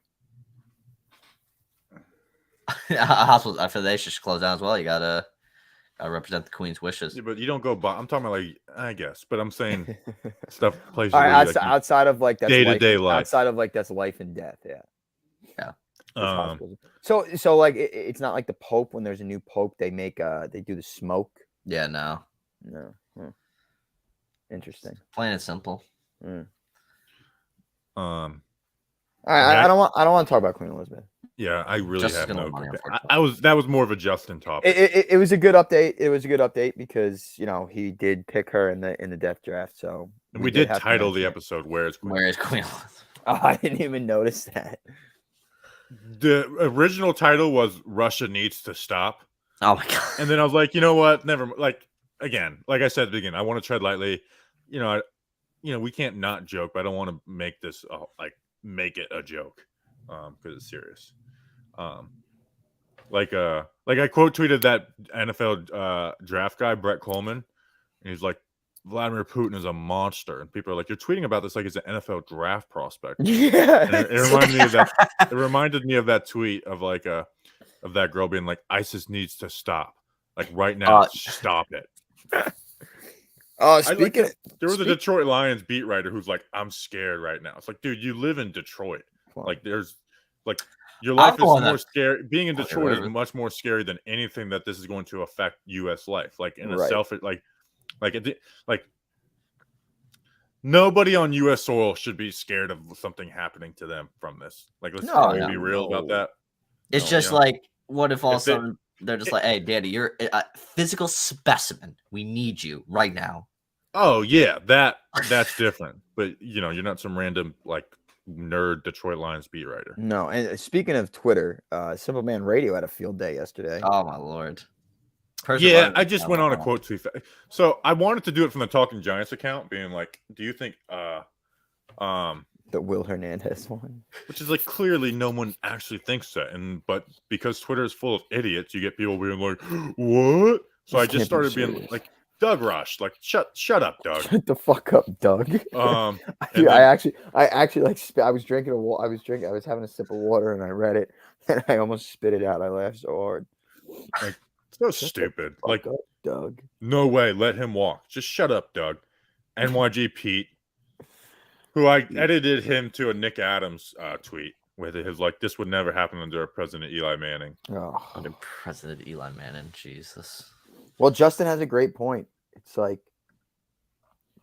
Hospitals, I feel they should close down as well. You gotta represent the Queen's wishes. Yeah, but you don't go by. I'm talking about I guess, but I'm saying stuff places. All right, outside of that's day-to-day life. Outside of that's life and death. Yeah. Yeah. So it's not like the Pope, when there's a new Pope, they do the smoke. Yeah, no. Interesting. Plain and simple. All right, I don't want to talk about Queen Elizabeth. Yeah, I really Justin's have gonna no. win money, That was more of a Justin topic. It was a good update. It was a good update because he did pick her in the death draft. So And we did title the episode "Where's Queen?" Where is Queen Elizabeth? Oh, I didn't even notice that. The original title was "Russia Needs to Stop," Oh my god! and then I was like, you know what? Never. Like again, like I said at the beginning, I want to tread lightly. We can't not joke, but I don't want to make this make it a joke because it's serious. Like I quote tweeted that NFL draft guy Brett Coleman, and he's like, Vladimir Putin is a monster, and people are like, you're tweeting about this like he's an NFL draft prospect. Yeah, And it reminded me of that. It reminded me of that tweet of of that girl being like, ISIS needs to stop, like right now, stop it. Oh, there was a Detroit Lions beat writer who's like, I'm scared right now. It's like, dude, you live in Detroit. Like, there's like your life is more scary. Being in Detroit is much more scary than anything that this is going to affect U.S. life. Like in a selfish, like nobody on U.S. soil should be scared of something happening to them from this. Like, let's be real about that. It's just like, what if all of a sudden they're just like, hey, Daddy, you're a physical specimen. We need you right now. Oh yeah, that's different. But you're not some random like nerd Detroit Lions beat writer. No, and speaking of Twitter, Simple Man Radio had a field day yesterday. Oh my lord. I just went on a quote tweet. So I wanted to do it from the Talking Giants account, being like, do you think the Will Hernandez one? Which is like clearly no one actually thinks that. But because Twitter is full of idiots, you get people being like, what? So I just started being like, Doug Rush, like shut up, Doug. Shut the fuck up, Doug. Dude, I actually I was drinking I was having a sip of water and I read it and I almost spit it out. I laughed so hard. Like, so stupid. Like, up, Doug. No way, let him walk. Just shut up, Doug. NYG Pete, who I edited him to a Nick Adams tweet with his like, this would never happen under President Eli Manning. Oh. Under President Eli Manning, Jesus. Well, Justin has a great point. It's like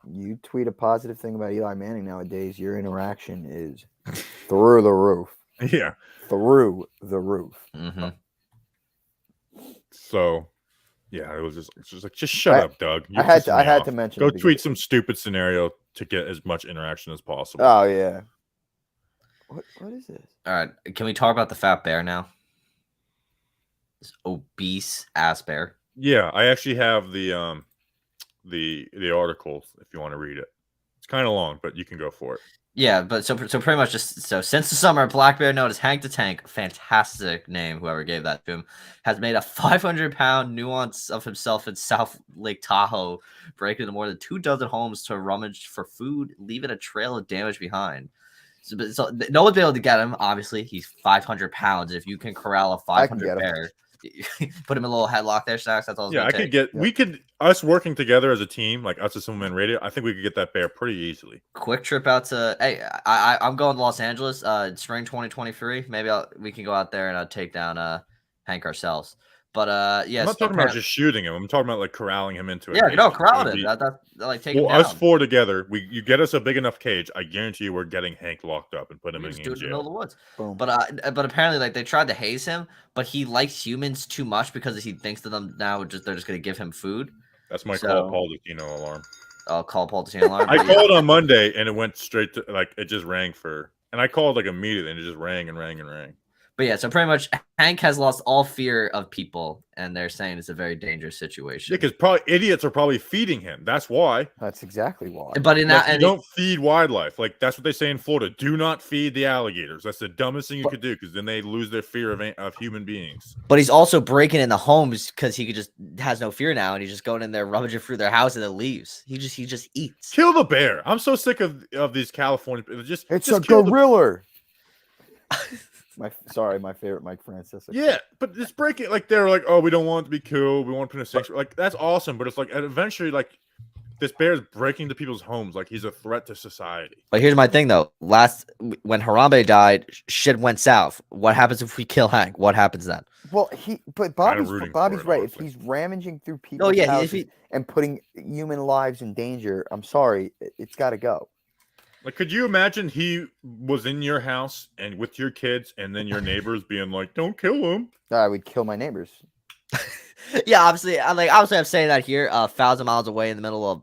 you tweet a positive thing about Eli Manning nowadays, your interaction is through the roof. Yeah. Through the roof. Mm-hmm. So, yeah, it was just like, just shut up, Doug. I had to mention. Go tweet some stupid scenario to get as much interaction as possible. Oh yeah. What is this? All right, can we talk about the fat bear now? This obese ass bear. Yeah, I actually have the article if you want to read it. It's kind of long, but you can go for it. Yeah, but so pretty much since the summer, Black Bear, known as Hank the Tank, fantastic name, whoever gave that to him, has made a 500-pound nuance of himself in South Lake Tahoe, breaking into more than 24 homes to rummage for food, leaving a trail of damage behind. So no one's been able to get him. Obviously, he's 500 pounds. If you can corral a 500 bear, put him in a little headlock there, Stacks. That's all. Yeah, we could us working together as a team, like us as Simple Man Radio. I think we could get that bear pretty easily. Quick trip out to I'm going to Los Angeles, spring 2023. Maybe we can go out there and take down Hank ourselves. But yes, I'm not talking about just shooting him. I'm talking about like corralling him into it. Yeah, no, corralling him. That like taking him down. Us four together, you get us a big enough cage. I guarantee you, we're getting Hank locked up and put him in jail. In the middle of the woods. Boom. But apparently, like they tried to haze him, but he likes humans too much because he thinks that them now they're just gonna give him food. That's my call Paul Destino alarm. I'll call Paul Destino alarm. I called on Monday and it went straight to it just rang and I called like immediately and it just rang and rang and rang. But yeah, so pretty much Hank has lost all fear of people, and they're saying it's a very dangerous situation. Yeah, because probably idiots are probably feeding him. That's why. That's exactly why. But in that, you don't feed wildlife. Like that's what they say in Florida. Do not feed the alligators. That's the dumbest thing you could do because then they lose their fear of human beings. But he's also breaking in the homes because he has no fear now, and he's just going in there rummaging through their house and then leaves. He just eats. Kill the bear. I'm so sick of these California. It's a gorilla. My favorite Mike Francis. Yeah, but it's breaking. Like they're like, oh, we don't want it to be killed. We want to put in a sanctuary. Like that's awesome, but it's like eventually, like this bear is breaking into people's homes. Like he's a threat to society. But here's my thing, though. When Harambe died, shit went south. What happens if we kill Hank? What happens then? Well, Bobby's right. If he's rummaging through people's houses and putting human lives in danger, I'm sorry, it's got to go. Like, could you imagine he was in your house and with your kids, and then your neighbors being like, "Don't kill him." I would kill my neighbors. Yeah, obviously, I'm saying that here, 1,000 miles away in the middle of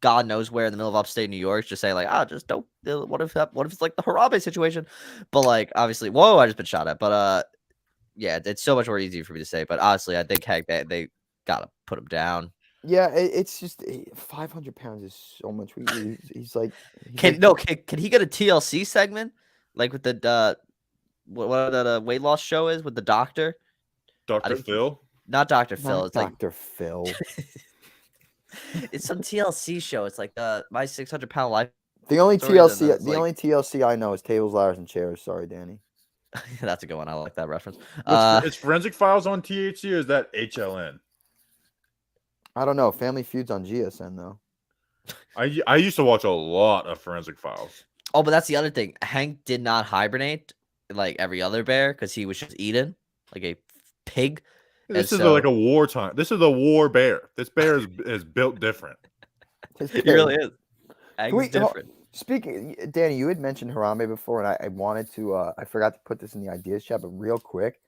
God knows where, in the middle of upstate New York, just say like, just don't. What if it's like the Harambe situation? But like, obviously, whoa, I just been shot at. But yeah, it's so much more easy for me to say. But honestly, I think heck, they gotta put him down. Yeah, it's just 500 pounds is so much. He's like, Can he get a TLC segment like with the what that weight loss show is with the doctor? Dr. Phil? Not Dr. Phil. not It's Dr. Phil. it's some TLC show. It's like my 600-pound life. The only stories, and TLC, then it's the like- only TLC I know is tables, ladders, and chairs. Sorry, Danny. That's a good one. I like that reference. Is Forensic Files on THC or is that HLN? I don't know. Family Feud's on GSN though. I used to watch a lot of Forensic Files. Oh, but that's the other thing. Hank did not hibernate like every other bear because he was just eating like a pig. This And is like a wartime. This is a war bear. This bear is built different. He really is. Hank's Wait, different. Speaking, Danny, you had mentioned Harambe before, and I wanted to. I forgot to put this in the ideas chat, but real quick,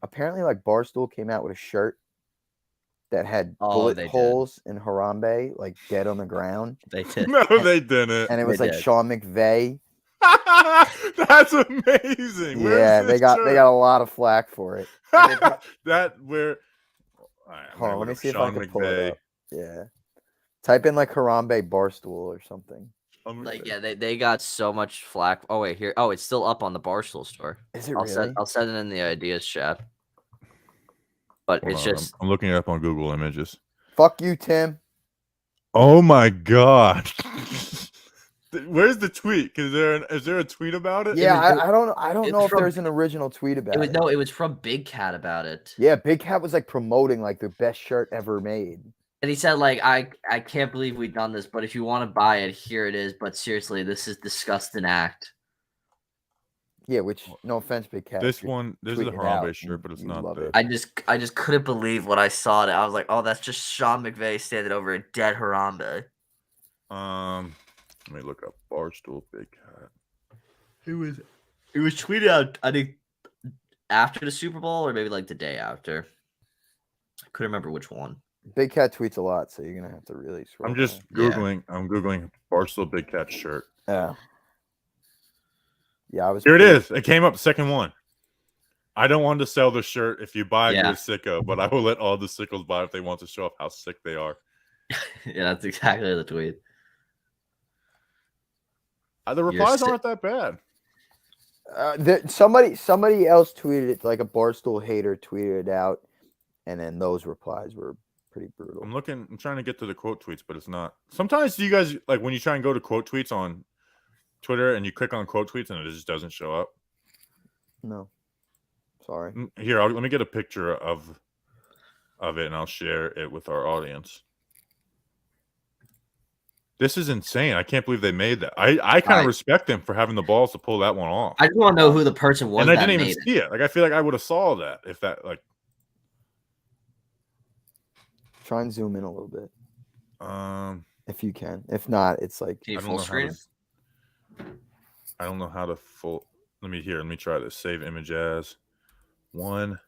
apparently, like Barstool came out with a shirt that had bullet they did. holes in Harambe, like dead on the ground, They did. No, they didn't. and it was They like did. Sean McVay. That's amazing. Where Yeah, is they this got shirt? a lot of flack for it. That where. All right, I'm Hold on, gonna let me look see if Sean I can pull it McVay. up. Yeah, type in like Harambe Barstool or something. Like they got so much flack. Oh wait, here. Oh, it's still up on the Barstool store. Is it I'll really? send it in the ideas chat. But Hold it's on, just I'm looking it up on Google Images. Fuck you, Tim. Oh my god. Where's the tweet? Is there a tweet about it? Yeah, was- I don't it's know if from- there's an original tweet about it. it was from Big Cat about it. Yeah, Big Cat was like promoting like the best shirt ever made. And he said, like, I can't believe we've done this, but if you want to buy it, here it is. But seriously, this is disgusting act. Yeah, which no offense, Big Cat. This if you one, this is a tweet it Harambe out, shirt, but it's you not love the. it. I just couldn't believe when I saw it. I was like, oh, that's just Sean McVay standing over a dead Harambe. Let me look up Barstool Big Cat. It was tweeted out, I think, after the Super Bowl or maybe like the day after. I couldn't remember which one. Big Cat tweets a lot, so you're gonna have to really scroll. I'm just Yeah. googling. I'm googling Barstool Big Cat shirt. down. Yeah, I was. Here it is. It came up second one. I don't want to sell the shirt. If you buy it, Yeah. you're a sicko. But I will let all the sickos buy if they want to show off how sick they are. Yeah, that's exactly the tweet. The You're replies sick. aren't that bad. Somebody else tweeted it, like a Barstool hater tweeted it out, and then those replies were pretty brutal. I'm trying to get to the quote tweets, but it's not. Sometimes you guys like when you try and go to quote tweets on Twitter and you click on quote tweets and it just doesn't show up. No, sorry. Here, let me get a picture of it and I'll share it with our audience. This is insane. I can't believe they made that. I kind of respect them for having the balls to pull that one off. I just want to know who the person was. And I that didn't even made see it. Like I feel like I would have saw that if that like. Try and zoom in a little bit If if you can. If not, it's like Can you I don't full know screen? how to. I don't know how to full. Let me try this. Save image as one.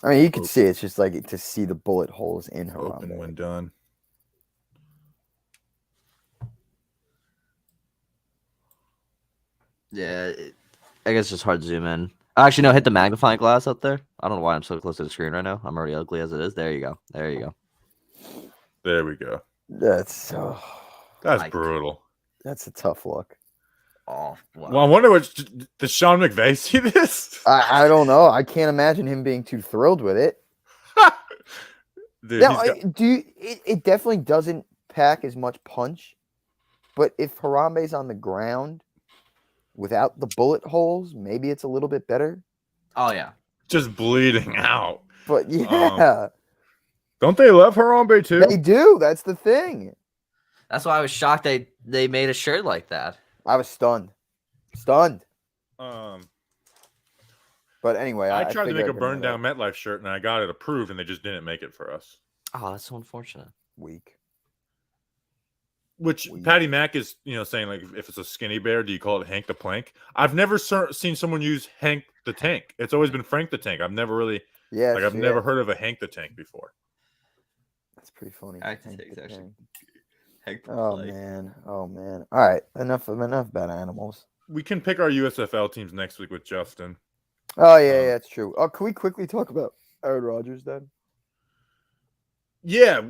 I mean, you can see it's just like to see the bullet holes in Open Harambe. when done. Yeah, I guess it's just hard to zoom in. Actually, no, hit the magnifying glass up there. I don't know why I'm so close to the screen right now. I'm already ugly as it is. There you go. There you go. There we go. That's Like- brutal. that's a tough look. Oh, wow. Well, I wonder does Sean McVay see this? I don't know. I can't imagine him being too thrilled with it. Dude, Now, he's got- it definitely doesn't pack as much punch, but if Harambe's on the ground without the bullet holes, maybe it's a little bit better. Oh, yeah. just bleeding out. But yeah, Don't they love Harambe too? they do. That's the thing. That's why I was shocked they made a shirt like that. I was stunned. Stunned. Um, But anyway, I tried to figured make a I'd bring burn that down up. MetLife shirt and I got it approved and they just didn't make it for us. Oh, that's so unfortunate. Weak. Which We- Patty Mack is, saying like if it's a skinny bear, do you call it Hank the Plank? I've never seen someone use Hank the Tank. It's always been Frank the Tank. I've never really Yes, I've never heard of a Hank the Tank before. That's pretty funny. I can Hank take the actually. Tank. Heck, Oh like- man. All right. Enough about animals. We can pick our USFL teams next week with Justin. Oh yeah, it's true. Oh, can we quickly talk about Aaron Rodgers then? Yeah,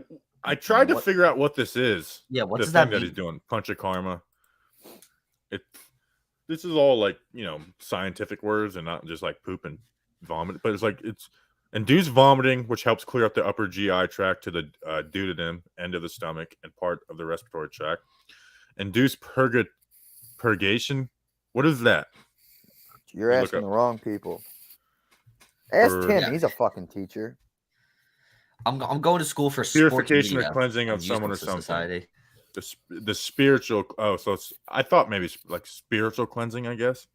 I tried to What- figure out what this is. Yeah, what the does thing that mean? he's doing? Punchakarma. This is all like scientific words and not just like poop and vomit. But it's induced vomiting, which helps clear up the upper GI tract to the duodenum, end of the stomach, and part of the respiratory tract. Induced purgation. What is that? You're Look asking up. the wrong people. Ask Tim. Yeah. He's a fucking teacher. I'm going to school for sports Purification or media cleansing of and someone or useful to something. society. The spiritual. Oh, so I thought maybe like spiritual cleansing, I guess.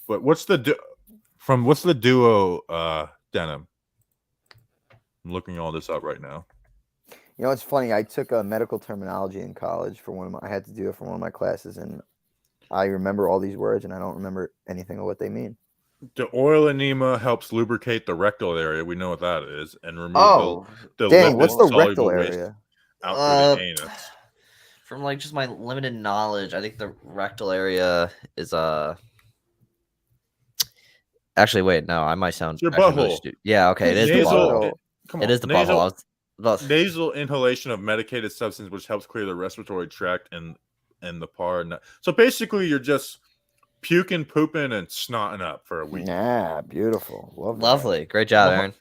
But what's the duo denim? I'm looking all this up right now. You know, it's funny. I took a medical terminology in college for I had to do it for one of my classes, and I remember all these words, and I don't remember anything of what they mean. The oil enema helps lubricate the rectal area. We know what that is, and remove Oh, the Dang, what's the lipid-soluble rectal waste area? out through the anus. from like just my limited knowledge, I think the rectal area is Actually, wait, no, I might sound It's your actually really butthole. Yeah, okay, it is the Nasal- butthole. Come It on, is the nasal, butthole. I was- but- nasal inhalation of medicated substance, which helps clear the respiratory tract and the par. So basically, you're just puking, pooping, and snotting up for a week. Nah, beautiful. Love that. Lovely, great job, Well, Aaron.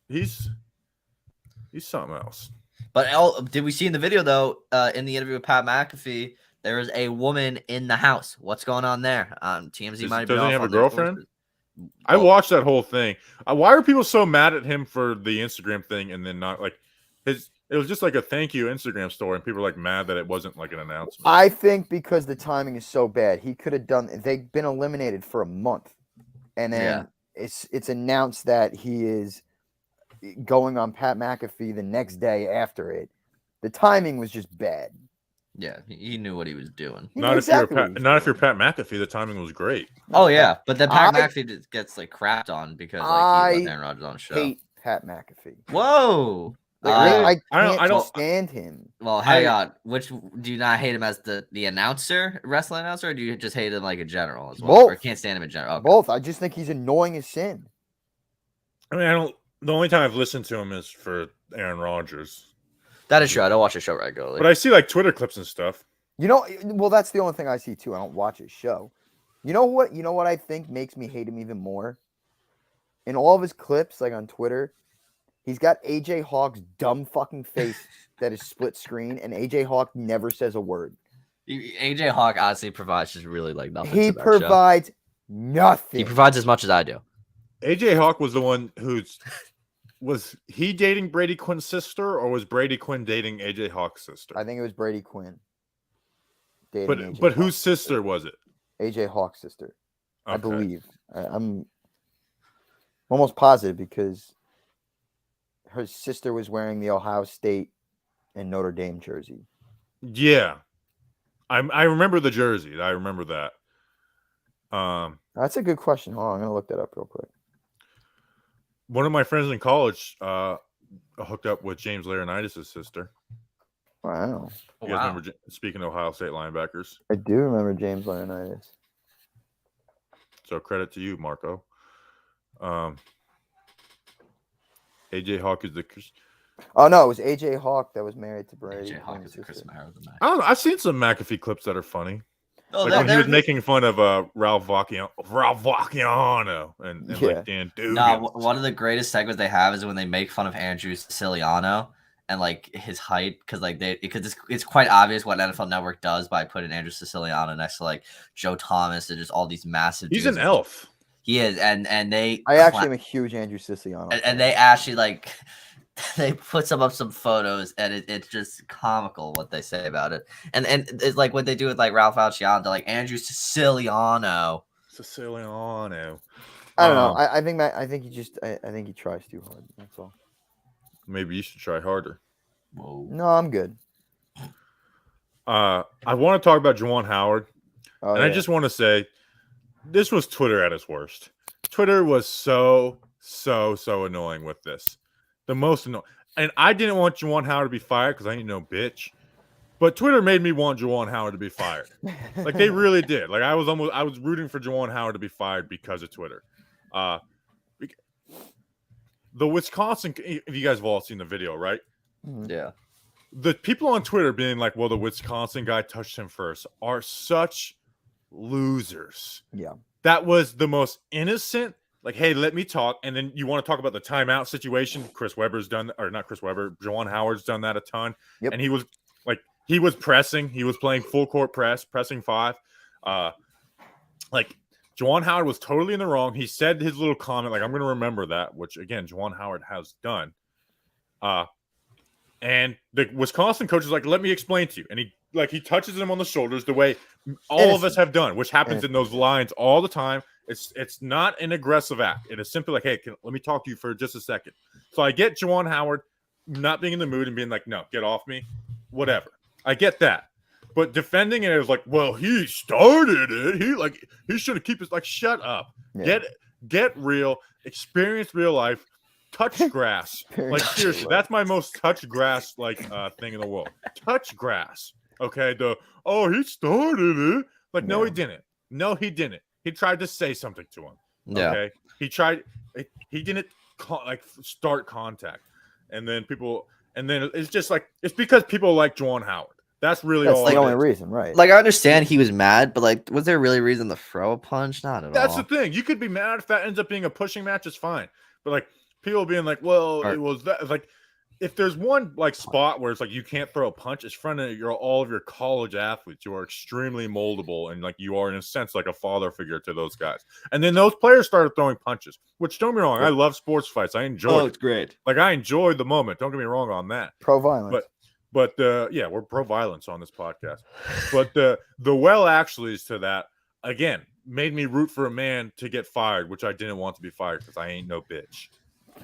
He's something else. But did we see in the video though? In the interview with Pat McAfee, there is a woman in the house. What's going on there? TMZ Does- might have been doesn't he off have a on the girlfriend? exclusive. I Well, watched that whole thing. Why are people so mad at him for the Instagram thing and then not like his? It was just like a thank you Instagram story, and people are like mad that it wasn't like an announcement. I think because the timing is so bad, he could have done. They've been eliminated for a month, and then it's announced that he is going on Pat McAfee the next day after it. The timing was just bad. Yeah, he knew what he was doing. He Not knew if you're exactly what he was not if you're doing. Pat McAfee. The timing was great. Oh yeah, but then Pat I- McAfee just gets like crapped on because like he let Aaron Rodgers on the show. Hate Pat McAfee. Whoa. Like, Uh, I can't I don't- stand him. Well, hang on. Which do you not hate him as the announcer, wrestling announcer, or do you just hate him like in general as well? Or Both. can't stand him in general? Okay. Both. I just think he's annoying as sin. I mean, I don't. The only time I've listened to him is for Aaron Rodgers, That is true. I don't watch the show regularly. but I see like Twitter clips and stuff. You know, well, that's the only thing I see too. I don't watch his show. You know what? You know what I think makes me hate him even more? In all of his clips, like on Twitter, he's got AJ Hawk's dumb fucking face that is split screen, and AJ Hawk never says a word. AJ Hawk honestly provides just really like nothing. He to that show. provides nothing. He provides as much as I do. AJ Hawk was the one was he dating Brady Quinn's sister, or was Brady Quinn dating AJ Hawk's sister? I think it was Brady Quinn. dating But AJ but Hawk's whose sister was it? AJ Hawk's sister, I Okay. believe. I'm almost positive because her sister was wearing the Ohio State and Notre Dame jersey. Yeah, I remember the jersey. I remember that. That's a good question. Hold on, I'm gonna look that up real quick. One of my friends in college hooked up with James Laurinaitis' sister. Wow, You guys remember, speaking of Ohio State linebackers? I do remember James Laurinaitis. So credit to you, Marco. AJ Hawk is the. Oh no, it was AJ Hawk that was married to Brady. AJ Hawk Quinn's is the Chris sister. Mara of the match. I don't know. I've seen some McAfee clips that are funny. Oh, Like when he was making fun of Ralph Vacchiano and Yeah. like Dan Dugan. Nah, one of the greatest segments they have is when they make fun of Andrew Siciliano and like his height, because like it's quite obvious what NFL Network does by putting Andrew Siciliano next to like Joe Thomas and just all these massive. He's dudes. an elf. He is, and they. I actually am a huge Andrew Siciliano. and they actually like they put some photos, and it's just comical what they say about it. And it's like what they do with like Ralph Falciano, they're like Andrew Siciliano. Siciliano. I don't know. I think he tries too hard. That's all. Maybe you should try harder. Whoa. No, I'm good. I want to talk about Juwan Howard, Oh, and I yeah. just want to say this was Twitter at its worst. Twitter was so annoying with this. The most annoying. And I didn't want Juwan Howard to be fired because I ain't no bitch. But Twitter made me want Juwan Howard to be fired. Like they really did. Like I was rooting for Juwan Howard to be fired because of Twitter. The Wisconsin, if you guys have all seen the video, right? Yeah. The people on Twitter being like, well, the Wisconsin guy touched him first are such losers. Yeah. That was the most innocent, like, hey, let me talk. And then you want to talk about the timeout situation. Chris Webber's done, or not Chris Webber, Juwan Howard's done that a ton. Yep. And he was pressing. He was playing full court press, pressing 5. Like, Juwan Howard was totally in the wrong. He said his little comment, like, I'm going to remember that, which, again, Juwan Howard has done. And the Wisconsin coach is like, let me explain to you. And he touches him on the shoulders the way all of us have done, which happens in those lines all the time. It's not an aggressive act. It is simply like, hey, let me talk to you for just a second. So I get Juwan Howard not being in the mood and being like, no, get off me, whatever. I get that. But defending it is like, well, he started it. He should have kept his, like, shut up. Yeah. Get real, experience real life, touch grass. Like, seriously, that's my most touch grass thing in the world. Touch grass. Okay. He started it. Like, no, he didn't. No, he didn't. He tried to say something to him. Yeah. Okay. He didn't start contact. And then it's just like, it's because people like Juwan Howard. That's really all. That's the it only is. reason, right? Like, I understand he was mad, but like, was there really a reason to throw a punch? Not at all. That's the thing. You could be mad if that ends up being a pushing match. It's fine. But like people being like, well, it was that. It's like if there's one like spot where it's like you can't throw a punch, it's front of all of your college athletes. You are extremely moldable, and like you are in a sense like a father figure to those guys. And then those players started throwing punches. Which, don't get me wrong, I love sports fights. I enjoy. it's great. Like I enjoyed the moment. Don't get me wrong on that. Pro violence. But yeah, we're pro violence on this podcast. But the actuallys to that again made me root for a man to get fired, which I didn't want to be fired because I ain't no bitch.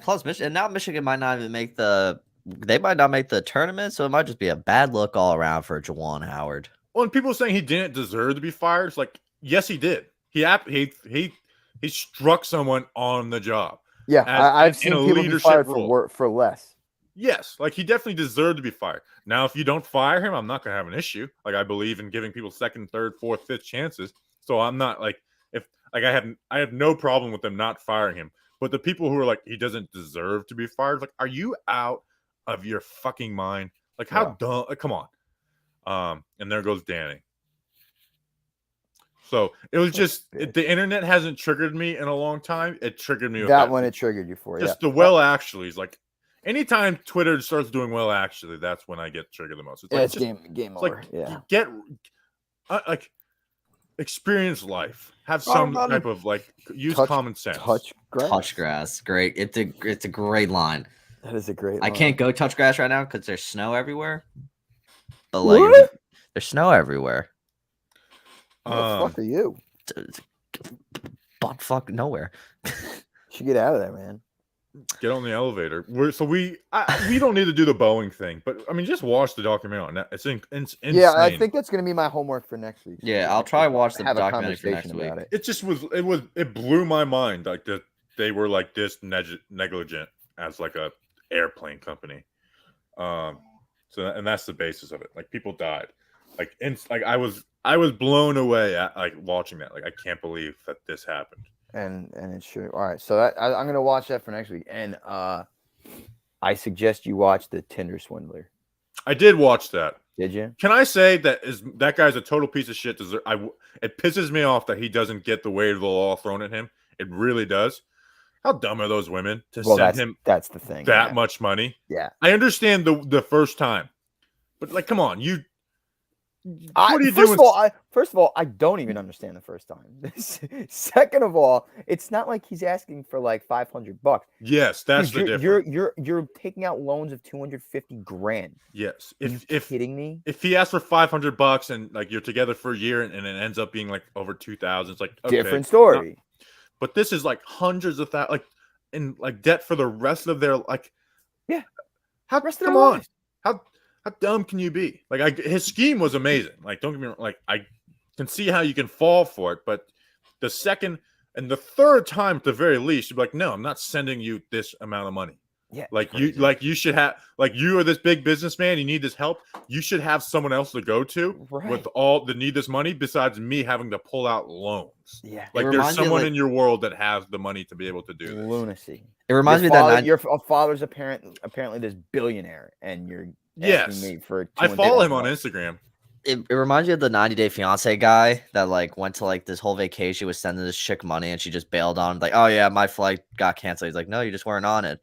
Plus, Michigan might not even make the tournament, so it might just be a bad look all around for Juwan Howard. Well, and people saying he didn't deserve to be fired, it's like, yes, he did. He struck someone on the job. Yeah, I've seen people be fired for less. Yes, like he definitely deserved to be fired. Now, if you don't fire him, I'm not gonna have an issue. Like I believe in giving people second, third, fourth, fifth chances. So I'm not like I have no problem with them not firing him. But the people who are like he doesn't deserve to be fired, like, are you out of your fucking mind? Like how dumb? Like, come on. And there goes Danny. So it was just the internet hasn't triggered me in a long time. It triggered me with that one. It triggered you for just the actuallys. Like anytime Twitter starts doing well, actually, that's when I get triggered the most. It's like it's game over. Like experience life. Have some type of use common sense. Touch grass. Great. It's a great line. That is a great line. I can't go touch grass right now because there's snow everywhere. But there's snow everywhere. What the fuck are you? Butt fuck nowhere. Should get out of there, man. Get on the elevator. We don't need to do the Boeing thing, but I mean, just watch the documentary on that. It's insane. Yeah, I think that's going to be my homework for next week. Yeah, I'll try watch the documentary for next week. It blew my mind like that they were like this negligent as like a airplane company. And that's the basis of it. Like people died. I was blown away at like watching that. Like I can't believe that this happened. And it's true. All right, so I'm gonna watch that for next week. And I suggest you watch the Tinder Swindler. I did watch that. Did you? Can I say that guy's a total piece of shit? It pisses me off that he doesn't get the weight of the law thrown at him. It really does. How dumb are those women to send him? That's the thing. That much money. Yeah, I understand the first time, but like, come on, what are you doing? First of all, I don't even understand the first time. Second of all, it's not like he's asking for like $500. Yes, that's the difference. You're taking out loans of $250,000. Yes, Are you kidding me? If he asks for $500 and like you're together for a year and it ends up being like over 2,000, it's like okay, different story. But this is like hundreds of thousands, like in like debt for the rest of their rest of their come on, lives. How dumb can you be? Like, his scheme was amazing. Like, don't get me wrong. Like, I can see how you can fall for it, but the second and the third time, at the very least, you'd be like, no, I'm not sending you this amount of money. Yeah, you should have, like, you are this big businessman, you need this help. You should have someone else to go to with all the need this money besides me having to pull out loans. Yeah, like there's someone in your world that has the money to be able to do this. Lunacy. It reminds me that your father's apparently this billionaire, and you're asking me for. I follow him on Instagram. It reminds me of the 90-Day Fiance guy that like went to like this whole vacation, was sending this chick money, and she just bailed on him. Like, oh yeah, my flight got canceled. He's like, no, you just weren't on it.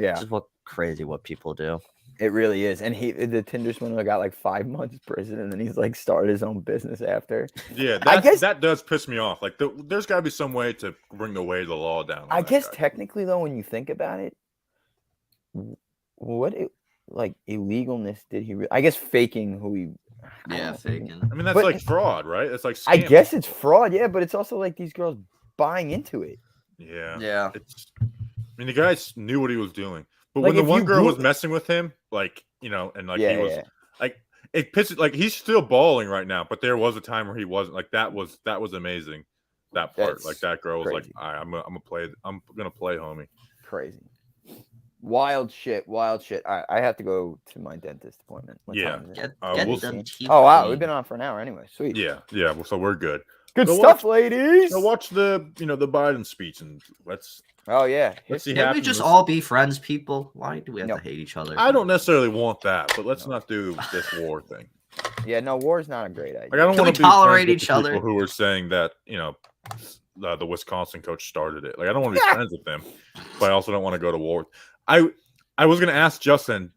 Yeah, it's just what people do. It really is. And the Tinder swindler got like 5 months prison, and then he's like started his own business after. Yeah, I guess that does piss me off. Like, there's got to be some way to bring the weight of the law down. I guess technically, though, when you think about it, like illegalness did he? I guess faking who he. Faking. I mean, that's like fraud, right? It's like scam. I guess it's fraud, yeah, but it's also like these girls buying into it. Yeah. I mean, the guy knew what he was doing. But Like, when the one girl was messing with him, like, you know, and like he was like, it pisses, like, he's still balling right now, but there was a time where he wasn't. Like, that was amazing. That part, That's like, that girl was crazy. like, all right, I'm gonna play, homie. Crazy. Wild shit. I have to go to my dentist appointment. What Yeah. time is it? Get We'll them see. teeth Oh wow, cleaned. we've been on for an hour anyway. Sweet. Yeah. So we're good. Good Go stuff, watch- ladies. So watch the Biden speech and let's Oh yeah. see. Can't we just all be friends, people? Why do we have to hate each other? I don't necessarily want that, but let's not do this war thing. Yeah, no, war is not a great idea. Like, I don't Can we want to tolerate each each other? People who are saying that, you know, the Wisconsin coach started it. Like, I don't want to be friends with them, but I also don't want to go to war. I was going to ask Justin,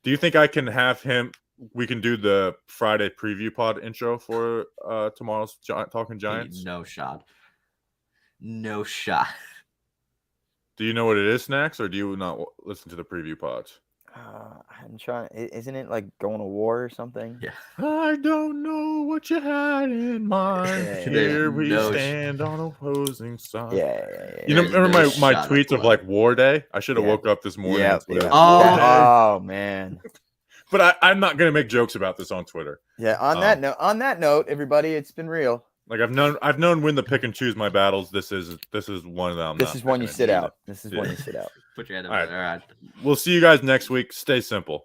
do you think I can have him? We can do the Friday preview pod intro for tomorrow's Talking Giants. No shot. No shot. Do you know what it is, Snacks, or do you not listen to the preview pods? I'm trying. Isn't it like going to war or something? Yeah. I don't know what you had in mind. Yeah, Here we no stand on opposing sides. Yeah. You know, There's remember no my shot of tweets of blood. like War Day? I should have Yeah. woke up this morning. Yeah. and put out Oh. War Day. Oh man. But I'm not gonna make jokes about this on Twitter. Yeah. On that note, everybody, it's been real. Like, I've known when to pick and choose my battles. This is one of them. This is when you sit out. This is when you sit out. Put your hand up. All right. All right. We'll see you guys next week. Stay simple.